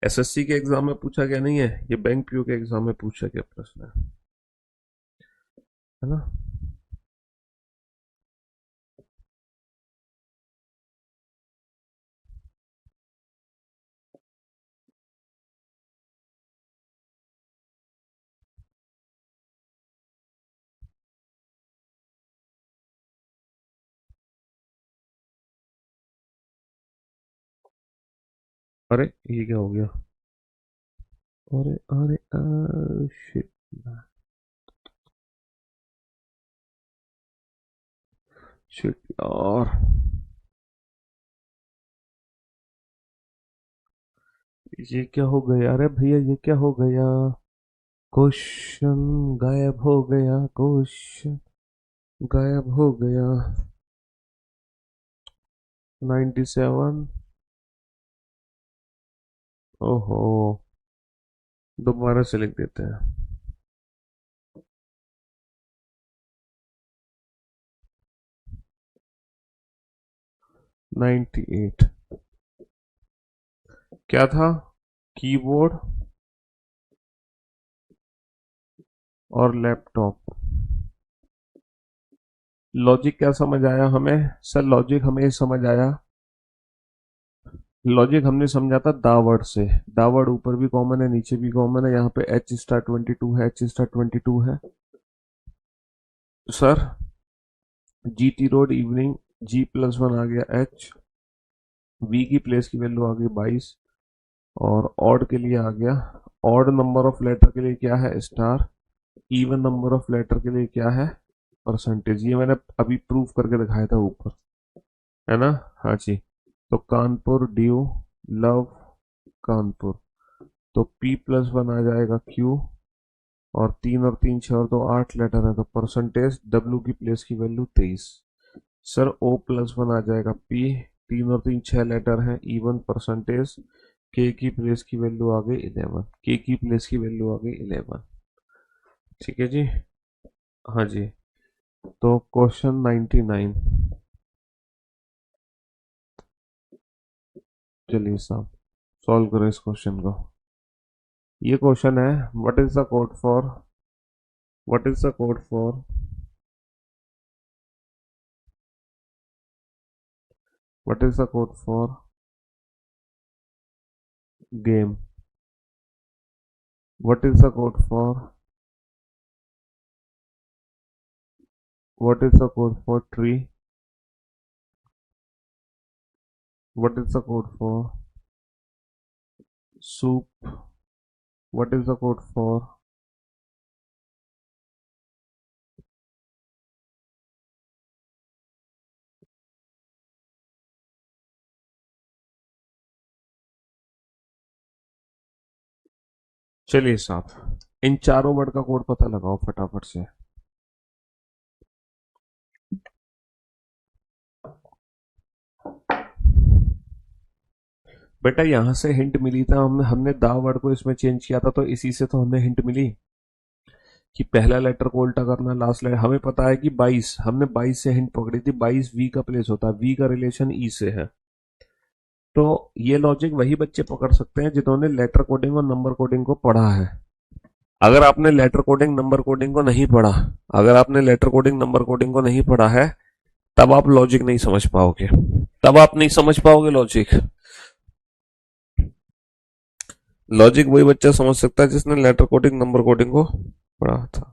एसएससी के एग्जाम में पूछा गया नहीं है, ये बैंक पीओ के एग्जाम में पूछा गया प्रश्न है ना? अरे ये क्या हो गया? अरे अरे शिट शिट यार, ये क्या हो गया? अरे भैया ये क्या हो गया? क्वेश्चन गायब हो गया, क्वेश्चन गायब हो गया। 97। ओहो, दोबारा से लिख देते हैं। 98 क्या था? कीबोर्ड और लैपटॉप। लॉजिक क्या समझ आया हमें सर? लॉजिक हमें समझ आया, लॉजिक हमने समझा था दावर्ड से। दावर्ड ऊपर भी कॉमन है, नीचे भी कॉमन है। यहाँ पे एच स्टार 22 है, एच स्टार 22 है sir. G T road evening, G plus one आ गया एच। वी की प्लेस की वैल्यू आ गई 22। और ऑड के लिए आ गया, ऑड नंबर ऑफ लेटर के लिए क्या है? Star. Even number of letter के लिए क्या है? परसेंटेज। ये मैंने अभी प्रूव करके दिखाया था ऊपर, है ना? हाँ जी। तो कानपुर ड्यू, लव कानपुर। तो P प्लस वन आ जाएगा Q। और 3 और 3 6 और 2 8 लेटर है, तो परसेंटेज W की प्लेस की value 23। Sir O plus one आ जाएगा P। 3 और 3 6 लेटर है, इवन परसेंटेज। K की प्लेस की वैल्यू आ गई 11, K की प्लेस की वैल्यू आ गई 11। ठीक है जी। हाँ जी। तो क्वेश्चन 99, चलिए साहब सॉल्व करो इस क्वेश्चन को। ये क्वेश्चन है, what is the code for, what is the code for, what is the code for game, what is the code for, what is the code for tree, what is the code for soup, what is the code for, चलिए साहब इन चारों वर्ड का कोड पता लगाओ फटाफट से। बेटा यहां से हिंट मिली था, हमने दा वर्ड को इसमें चेंज किया था, तो इसी से तो हमें हिंट मिली कि पहला लेटर को उल्टा करना, लास्ट लेटर। हमें पता है कि 22, हमने 22 से हिंट पकड़ी थी, 22 वी का प्लेस होता है, वी का रिलेशन ई से है। तो ये लॉजिक वही बच्चे पकड़ सकते हैं जिन्होंने लेटर कोडिंग और नंबर कोडिंग को पढ़ा है। अगर आपने लेटर कोडिंग नंबर कोडिंग को नहीं पढ़ा, अगर आपने लेटर कोडिंग नंबर कोडिंग को नहीं पढ़ा है, तब आप लॉजिक नहीं समझ पाओगे, तब आप नहीं समझ पाओगे लॉजिक। लॉजिक वही बच्चा समझ सकता है जिसने लेटर कोडिंग नंबर कोडिंग को पढ़ा था।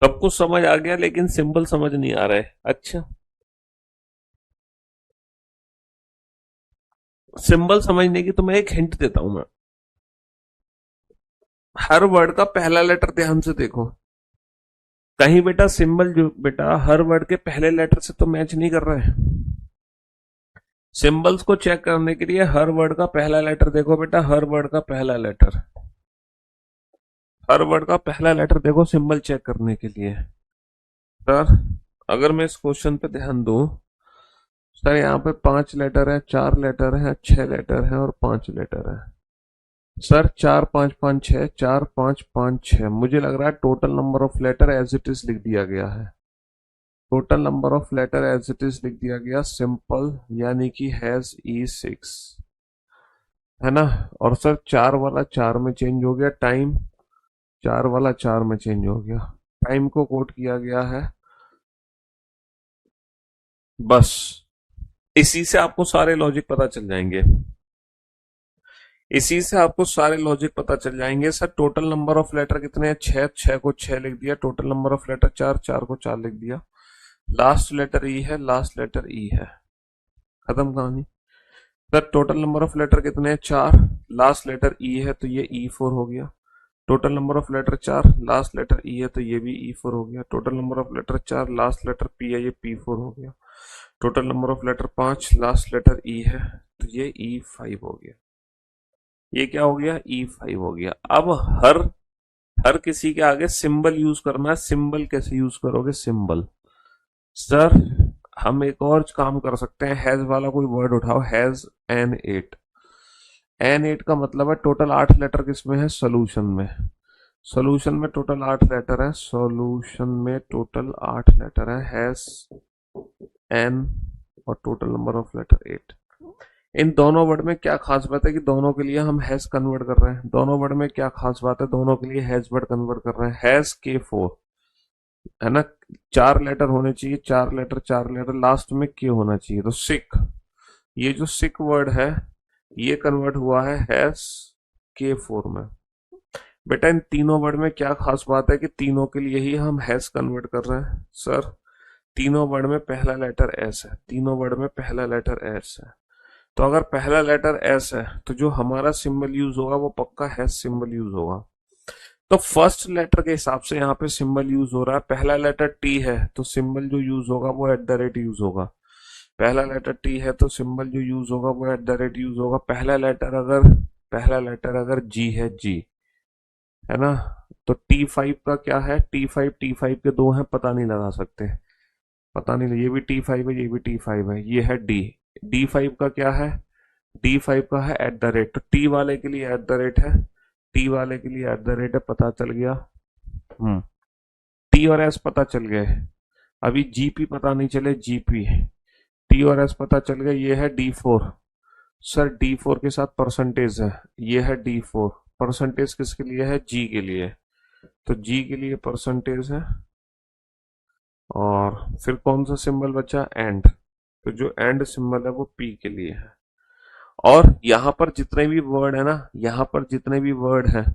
सब कुछ समझ आ गया लेकिन सिंबल समझ नहीं आ रहा है। अच्छा, सिंबल समझने की तो मैं एक हिंट देता हूं मैं। हर वर्ड का पहला लेटर ध्यान से देखो। कहीं बेटा सिंबल जो बेटा हर वर्ड के पहले लेटर से तो मैच नहीं कर रहा है। सिंबल्स को चेक करने के लिए हर वर्ड का पहला लेटर देखो बेटा, हर वर्ड का पहला लेटर, हर वर्ड का पहला लेटर देखो सिंबल चेक करने के लिए। सर, अगर मैं इस क्वेश्चन पे ध्यान दूं, सर यहाँ पे 5 लेटर है, 4 लेटर है, 6 लेटर है और 5 लेटर है। सर 4 5 5 6, 4 5 5 6, मुझे लग रहा है total number of letter as it is लिख दिया गया है। Total number of letter as it is लिख दिया गया सिंपल, यानी कि हैज E6, है ना। और सर 4 वाला 4 में चेंज हो गया टाइम, 4 वाला 4 में चेंज हो गया, टाइम को कोट किया गया है। बस इसी से आपको सारे लॉजिक पता चल जाएंगे, इसी से आपको सारे लॉजिक पता चल जाएंगे। Sir total number of letter कितने हैं? 6, 6 को 6 लिख दिया। टोटल नंबर ऑफ लेटर 4, 4 को 4 लिख दिया। लास्ट लेटर ई है, लास्ट लेटर ई है, खत्म कहानी। Sir total number of letter कितने हैं? 4, लास्ट लेटर ई है तो ये E4 हो गया। Total number of letter 4, last letter E है तो ये भी E4 हो गया। Total number of letter 4, last letter P है, ये P4 हो गया। Total number of letter 5, last letter E है तो ये E5 हो गया। ये क्या हो गया? E5 हो गया। अब हर हर किसी के आगे सिंबल यूज करना है। सिंबल कैसे यूज करोगे? सिंबल, सर हम एक और काम कर सकते हैं। हैज वाला कोई वर्ड उठाओ, हैज N8। N8 का मतलब है टोटल 8 लेटर किसमें है? सोल्यूशन में। सोल्यूशन में टोटल 8 लेटर है, सोल्यूशन में टोटल 8 लेटर है, हैज N और टोटल नंबर ऑफ लेटर 8। इन दोनों वर्ड में क्या खास बात है कि दोनों के लिए हम हैज कन्वर्ट कर रहे हैं। दोनों वर्ड में क्या खास बात है? दोनों के लिए हैज वर्ड कन्वर्ट कर रहे हैं। हैज K4, है ना। 4 लेटर होने चाहिए, 4 लेटर, 4 लेटर, लास्ट में K होना चाहिए, तो सिक। ये जो सिक वर्ड है ये कन्वर्ट हुआ है हैज K4 में। बेटा इन तीनों वर्ड में क्या खास बात है कि तीनों के लिए ही हम हैज कन्वर्ट कर रहे हैं। सर तीनों वर्ड में पहला लेटर एस है, तीनों वर्ड में पहला लेटर एस है। तो अगर पहला लेटर एस है तो जो हमारा सिंबल यूज होगा वो पक्का हैज सिंबल यूज होगा। तो फर्स्ट लेटर के हिसाब से यहाँ पे सिंबल यूज हो रहा है। पहला लेटर टी है तो सिंबल जो यूज होगा वो एट द रेट यूज होगा। पहला लेटर टी है तो सिंबल जो यूज होगा वो एट द रेट यूज होगा। पहला लेटर अगर जी है, जी, है ना। तो T5 का क्या है? T5 के दो हैं, पता नहीं लगा सकते, पता नहीं। ये भी T5 है, ये भी T5 है, ये है डी। D5 का क्या है? D5 का है एट द रेट। तो टी वाले के लिए एट द रेट है, टी वाले के लिए एट द रेट है, पता चल गया। हम्म, टी और एस पता चल गए। अभी जीपी पता नहीं चले, जीपी। टी और एस पता चल गए। ये है D4। सर D4 के साथ परसेंटेज है, ये है D4। परसेंटेज किसके लिए है? जी के लिए। तो जी के लिए परसेंटेज है। और फिर कौन सा सिंबल बचा? एंड। तो जो एंड सिंबल है वो पी के लिए है। और यहां पर जितने भी वर्ड है ना, यहां पर जितने भी वर्ड हैं,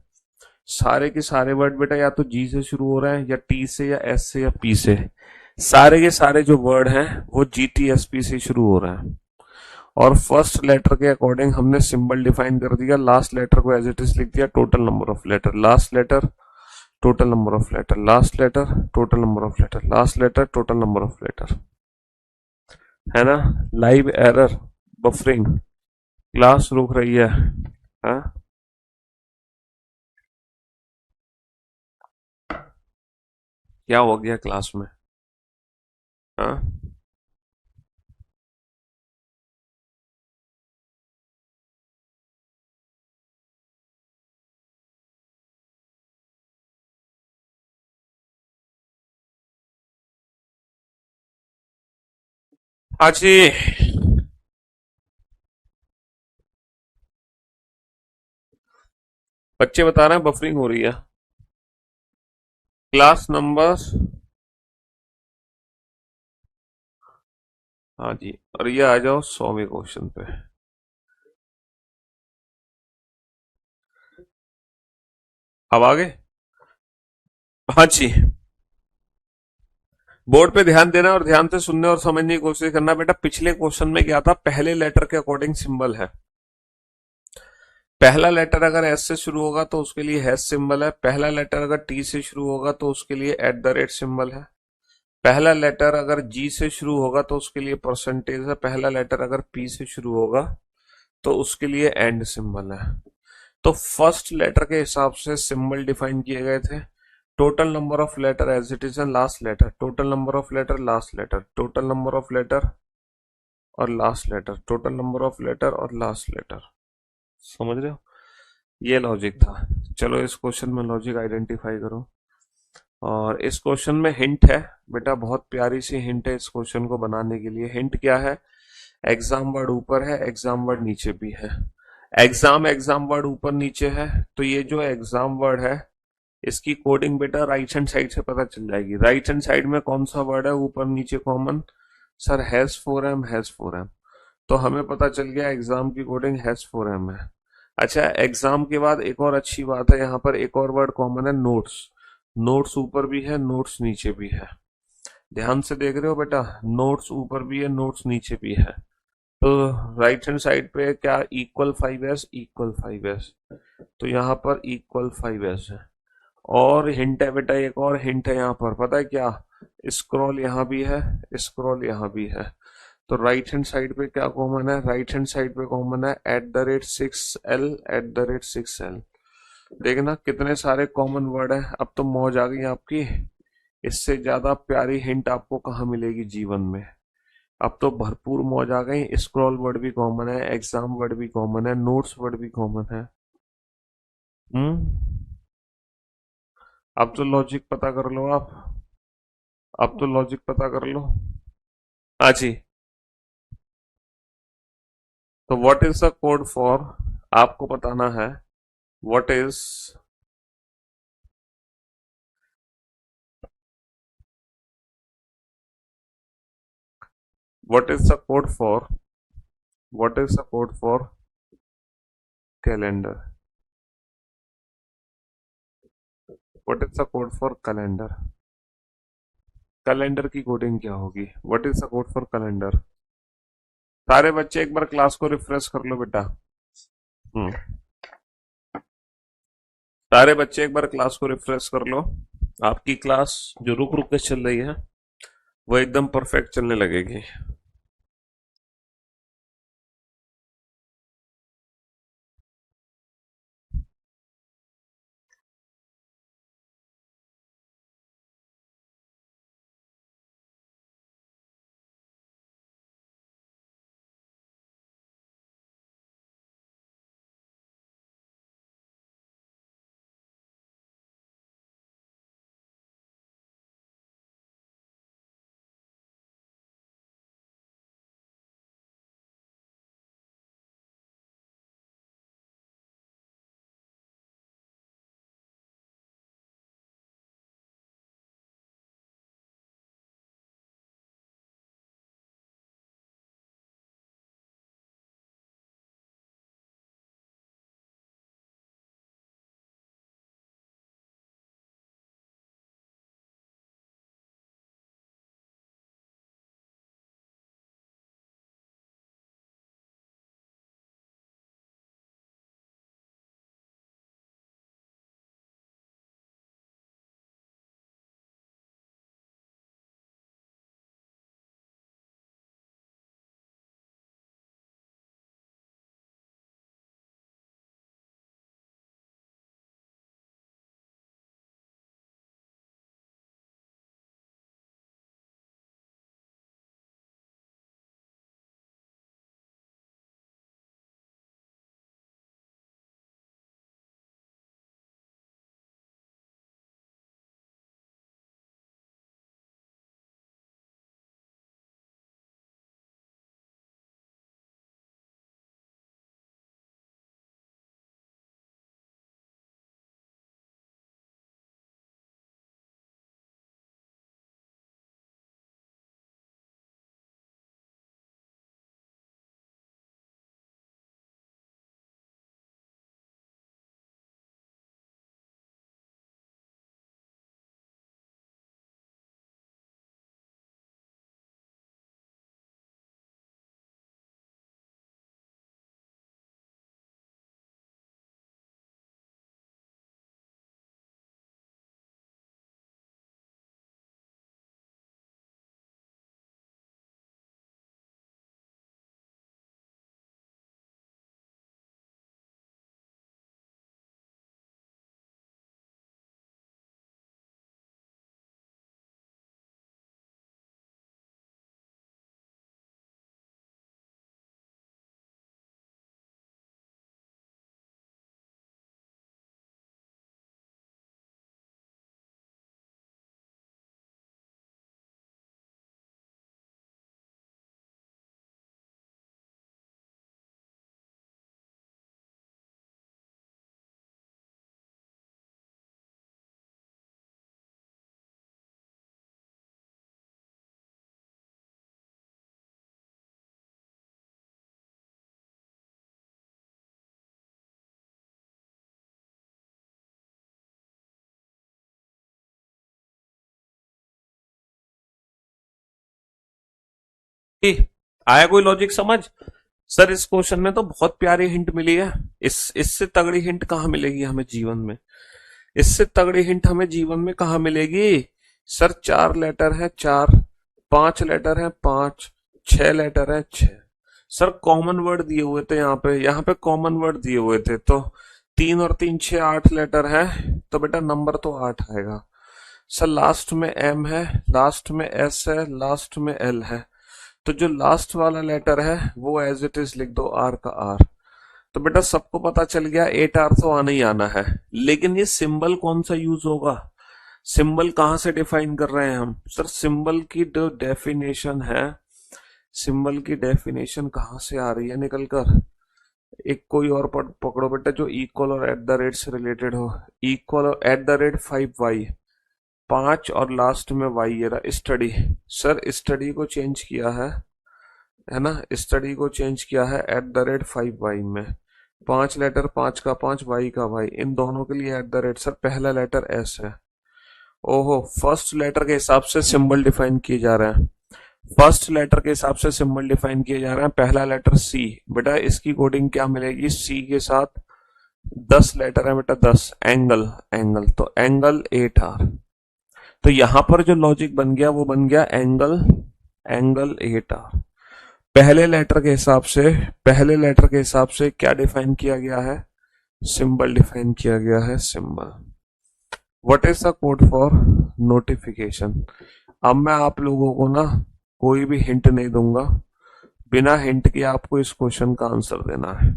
सारे के सारे वर्ड बेटा या तो जी से शुरू हो रहे हैं, या टी से, या एस से, या पी से। सारे के सारे जो वर्ड हैं वो GTSP से शुरू हो रहे हैं। और फर्स्ट लेटर के अकॉर्डिंग हमने सिंबल डिफाइन कर दिया, लास्ट लेटर को एज इट इज लिख दिया। Total number of letter, last letter, total number of letter, last letter, total number of letter, last letter, total number of letter, है ना। लाइव एरर, बफरिंग, क्लास रुक रही है, हाँ? क्या हो गया क्लास में? हाँ, हाँ जी। बच्चे बता रहे हैं बफरिंग हो रही है। क्लास नंबर, हाँ जी। और ये आ जाओ 100वें क्वेश्चन पे। अब आगे, हाँ जी। बोर्ड पे ध्यान देना और ध्यान से सुनने और समझने की कोशिश करना। बेटा पिछले क्वेश्चन में क्या था, पहले लेटर के अकॉर्डिंग सिंबल है। पहला लेटर अगर एस से शुरू होगा तो उसके लिए हैश सिंबल है। पहला लेटर अगर टी से शुरू होगा तो उसके लिए एट द रेट सिंबल है। पहला लेटर अगर जी से शुरू होगा तो उसके लिए परसेंटेज है। पहला लेटर अगर पी से शुरू होगा तो उसके लिए एंड सिंबल है। तो फर्स्ट लेटर के हिसाब से सिंबल डिफाइन किए गए थे। Total number of letter as it is and last letter, total number of letter last letter, total number of letter और last letter, total number of letter और लास्ट लेटर। समझ रहे हो, ये लॉजिक था। चलो इस क्वेश्चन में लॉजिक आइडेंटिफाई करो। और इस क्वेश्चन में हिंट है बेटा, बहुत प्यारी सी हिंट है इस क्वेश्चन को बनाने के लिए। हिंट क्या है, एग्जाम वर्ड ऊपर है, एग्जाम वर्ड नीचे भी है। एग्जाम वर्ड ऊपर नीचे है, तो ये जो एग्जाम वर्ड है इसकी कोडिंग बेटा राइट हैंड साइड से पता चल जाएगी। राइट हैंड साइड में कौन सा वर्ड है ऊपर नीचे common, sir has four M, has four M. तो हमें पता चल गया एग्जाम की कोडिंग हैज फोर एम है। अच्छा, एग्जाम के बाद एक और अच्छी बात है, यहाँ पर एक और वर्ड कॉमन है, नोट्स। नोट्स ऊपर भी है, नोट्स नीचे भी है। ध्यान से देख रहे हो बेटा, नोट्स ऊपर भी है, नोट्स नीचे भी है। तो राइट हैंड साइड पे क्या, इक्वल 5s, इक्वल 5s। तो यहाँ पर इक्वल 5s है। और हिंट है बेटा, एक और हिंट है यहाँ पर, पता है क्या, स्क्रॉल यहाँ भी है, स्क्रॉल यहाँ भी है। तो राइट हैंड साइड पे क्या कॉमन है, राइट हैंड साइड पे कॉमन है at the rate 6l, at the rate 6l। देखना कितने सारे कॉमन वर्ड है। अब तो मौज आ गई आपकी, इससे ज्यादा प्यारी हिंट आपको कहाँ मिलेगी जीवन में। अब तो भरपूर मौज आ गई। स्क्रॉल वर्ड भी कॉमन है, एग्जाम वर्ड भी कॉमन है, नोट्स वर्ड भी कॉमन है। हम्म, अब तो लॉजिक पता कर लो आप, अब तो लॉजिक पता कर लो। हाँ जी। तो what is the code for, आपको बताना है, what is, what is the code for, what is the code for calendar, what is the code for calendar. Calendar की कोडिंग क्या होगी, what is the code for calendar. सारे बच्चे एक बार क्लास को रिफ्रेश कर लो बेटा। हम्म, सारे बच्चे एक बार क्लास को रिफ्रेश कर लो। आपकी क्लास जो रुक रुक के चल रही है वो एकदम परफेक्ट चलने लगेगी। ठीक, आया कोई लॉजिक समझ? सर इस क्वेश्चन में तो बहुत प्यारी हिंट मिली है। इससे तगड़ी हिंट कहाँ मिलेगी हमें जीवन में? इससे तगड़ी हिंट हमें जीवन में कहाँ मिलेगी? सर चार लेटर है चार, पांच लेटर है पांच, छह लेटर है छह। सर कॉमन वर्ड दिए हुए थे यहाँ पे कॉमन वर्ड दिए हुए थे, तो तीन और तीन छह आठ लेटर है, तो बेटा नंबर तो आठ आएगा। सर लास्ट में एम है, लास्ट में एस है, लास्ट में एल है, तो जो लास्ट वाला लेटर है वो एज इट इज लिख दो, आर का आर। तो बेटा सबको पता चल गया एट आर तो आना ही आना है। लेकिन ये सिंबल कौन सा यूज होगा? सिंबल कहां से डिफाइन कर रहे हैं हम? सर सिंबल की जो डेफिनेशन है, सिंबल की डेफिनेशन कहां से आ रही है निकल कर? एक कोई और पकड़ो बेटा जो इक्वल और एट द रेट से रिलेटेड हो। इक्वल और एट द रेट 5y, पांच और लास्ट में वाई, ये रहा स्टडी। सर स्टडी को चेंज किया है ना, स्टडी को चेंज किया है एट द रेट 5y में। पांच लेटर, पांच का पांच, वाई का वाई, इन दोनों के लिए एट द रेट। सर पहला लेटर एस है। ओहो, फर्स्ट लेटर के हिसाब से सिंबल डिफाइन किए जा रहे हैं। फर्स्ट लेटर के हिसाब से सिंबल डिफाइन किए जा रहे हैं। पहला लेटर सी, बेटा इसकी कोडिंग क्या मिलेगी? सी के साथ 10 लेटर है बेटा, 10। एंगल, एंगल तो एंगल 8 आर। तो यहां पर जो लॉजिक बन गया वो बन गया एंगल, एंगल 8 आर। पहले लेटर के हिसाब से, पहले लेटर के हिसाब से क्या डिफाइन किया गया है? सिंबल डिफाइन किया गया है, symbol. What is the code for notification? अब मैं आप लोगों को ना कोई भी हिंट नहीं दूंगा, बिना हिंट के आपको इस क्वेश्चन का आंसर देना है।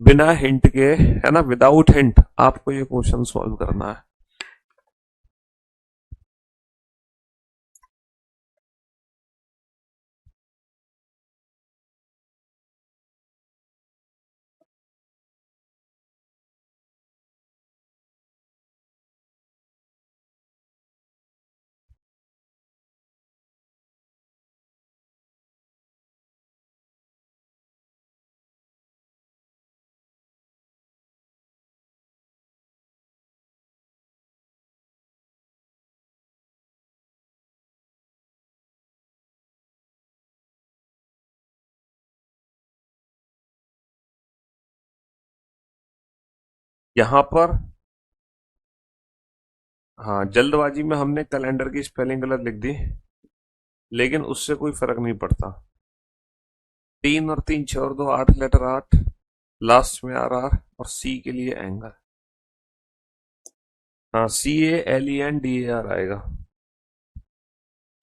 बिना हिंट के, है ना, विदाउट हिंट आपको ये क्वेश्चन सॉल्व करना है। यहां पर, हाँ, जल्दबाजी में हमने कैलेंडर की स्पेलिंग गलत लिख दी, लेकिन उससे कोई फर्क नहीं पड़ता। तीन और तीन छह और दो आठ, लेटर आठ, लास्ट में आर आर, और सी के लिए एंगल। हाँ, CALENDAR आएगा।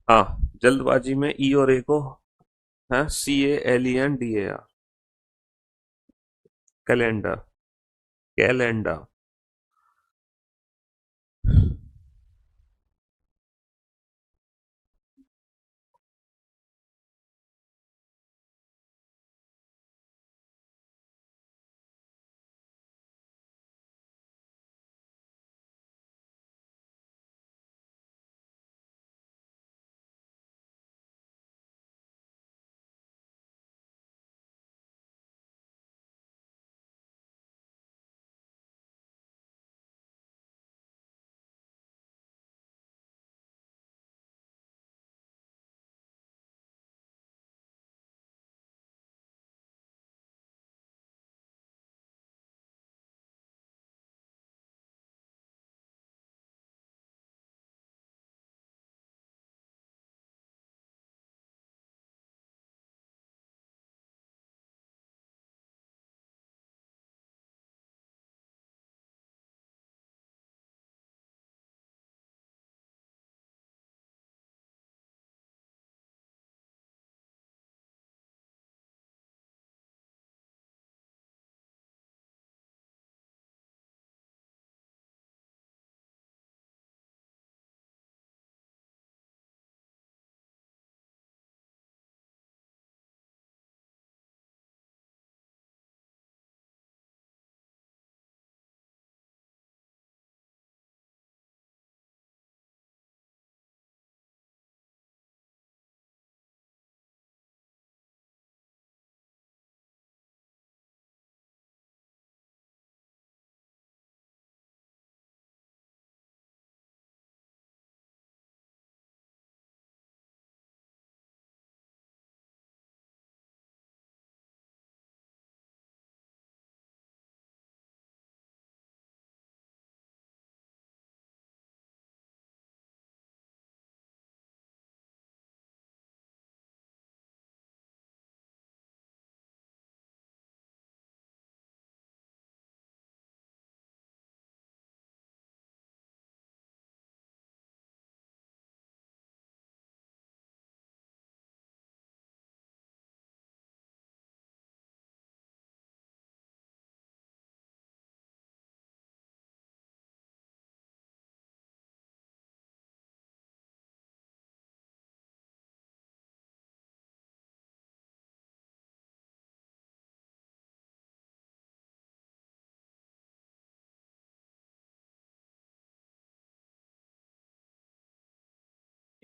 हाँ, जल्दबाजी में ई और ए को है CALENDAR। Calendar, calendar.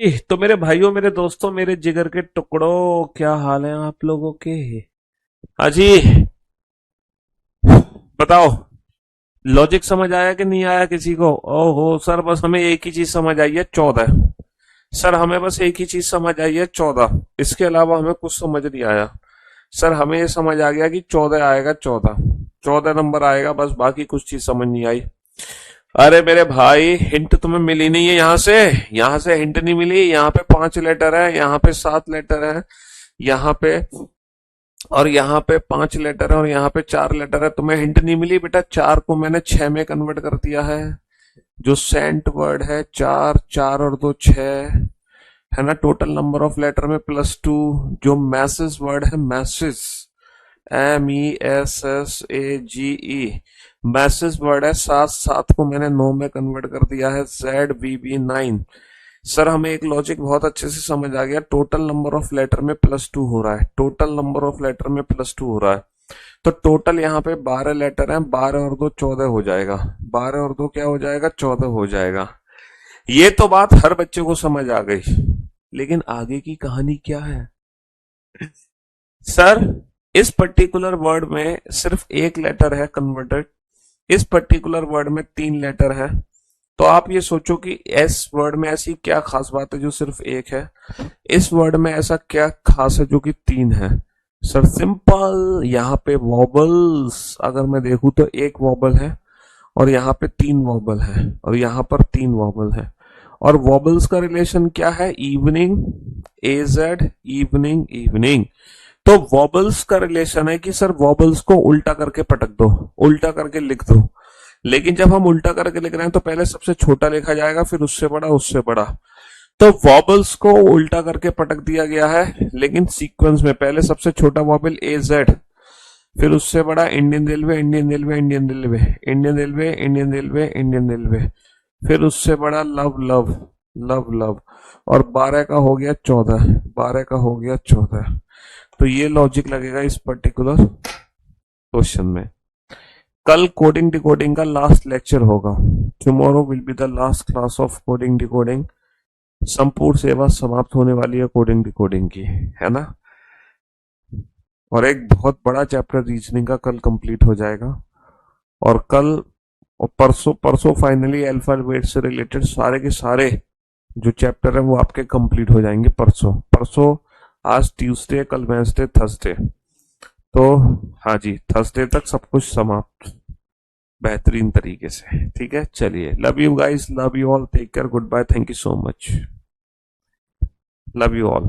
तो मेरे भाइयों, मेरे दोस्तों, मेरे जिगर के टुकड़ों, क्या हाल है आप लोगों के? हाँ जी, बताओ। लॉजिक समझ आया कि नहीं आया किसी को? ओहो सर, बस हमें एक ही चीज समझ आई है, 14। सर हमें बस एक ही चीज समझ आई है, 14। इसके अलावा हमें कुछ समझ नहीं आया। सर हमें ये समझ आ गया कि 14 आएगा, 14। 14 नंबर आएगा बस, बाकी कुछ चीज समझ नहीं आई। अरे मेरे भाई, हिंट तुम्हें मिली नहीं है यहाँ से। यहाँ से हिंट नहीं मिली। यहाँ पे 5 लेटर है, यहाँ पे 7 लेटर है, यहाँ पे और यहाँ पे 5 लेटर है, और यहाँ पे 4 लेटर है। तुम्हें हिंट नहीं मिली बेटा। 4 को मैंने 6 में कन्वर्ट कर दिया है। जो सेंट वर्ड है, 4, 4 और 2 6, है ना। टोटल नंबर ऑफ लेटर में +2। जो मैसेज वर्ड है, मैसेज, MESSAGE, मैसेज वर्ड है, 7, 7 को मैंने 9 में कन्वर्ट कर दिया है, ZBB9। सर हमें एक लॉजिक बहुत अच्छे से समझ आ गया। टोटल नंबर ऑफ लेटर में +2 हो रहा है, टोटल नंबर ऑफ लेटर में +2 हो रहा है। तो टोटल यहाँ पे 12 लेटर हैं, 12 और 2 14 हो जाएगा। 12 और 2 क्या हो जाएगा? 14 हो जाएगा। ये तो बात हर बच्चे को समझ आ गई, लेकिन आगे की कहानी क्या है? सर इस पर्टिकुलर वर्ड में सिर्फ एक लेटर है कन्वर्टेड, इस पर्टिकुलर वर्ड में 3 लेटर है। तो आप ये सोचो कि इस वर्ड में ऐसी क्या खास बात है जो सिर्फ एक है, इस वर्ड में ऐसा क्या खास है जो कि 3 है? सर सिंपल, यहाँ पे वॉबल्स अगर मैं देखूं तो एक वॉबल है, और यहाँ पे 3 वॉबल है, और यहाँ पर 3 वॉबल है। और वॉबल्स का रिलेशन क्या है? इवनिंग, एजेड, इवनिंग, इवनिंग। तो वॉबल्स का रिलेशन है कि सर वॉबल्स को उल्टा करके पटक दो, उल्टा करके लिख दो। लेकिन जब हम उल्टा करके लिख रहे हैं तो पहले सबसे छोटा लिखा जाएगा, फिर उससे बड़ा, उससे बड़ा। तो वॉबल्स को उल्टा करके पटक दिया गया है, लेकिन सीक्वेंस में पहले सबसे छोटा वॉबल AZ, फिर उससे बड़ा Indian railway, Indian railway, Indian railway, Indian railway, Indian railway, Indian railway, फिर उससे बड़ा लव, लव, लव, लव, और 12 का हो गया 14, 12 का हो गया 14। तो ये लॉजिक लगेगा इस पर्टिकुलर क्वेश्चन में। कल कोडिंग डिकोडिंग का लास्ट लेक्चर होगा। Tomorrow will be the last class of coding decoding. संपूर्ण सेवा समाप्त होने वाली है कोडिंग डिकोडिंग की, है ना। और एक बहुत बड़ा चैप्टर रीजनिंग का कल कंप्लीट हो जाएगा। और कल और परसों, परसों फाइनली अल्फाबेट से रिलेटेड सारे के सारे जो चैप्टर है वो आपके कंप्लीट हो जाएंगे। परसों, परसों, आज ट्यूसडे, कल वेंसडे, थर्सडे। तो हाँ जी, थर्सडे तक सब कुछ समाप्त बेहतरीन तरीके से। ठीक है, चलिए, love you guys, love you all, take care, goodbye, thank you so much, love you all.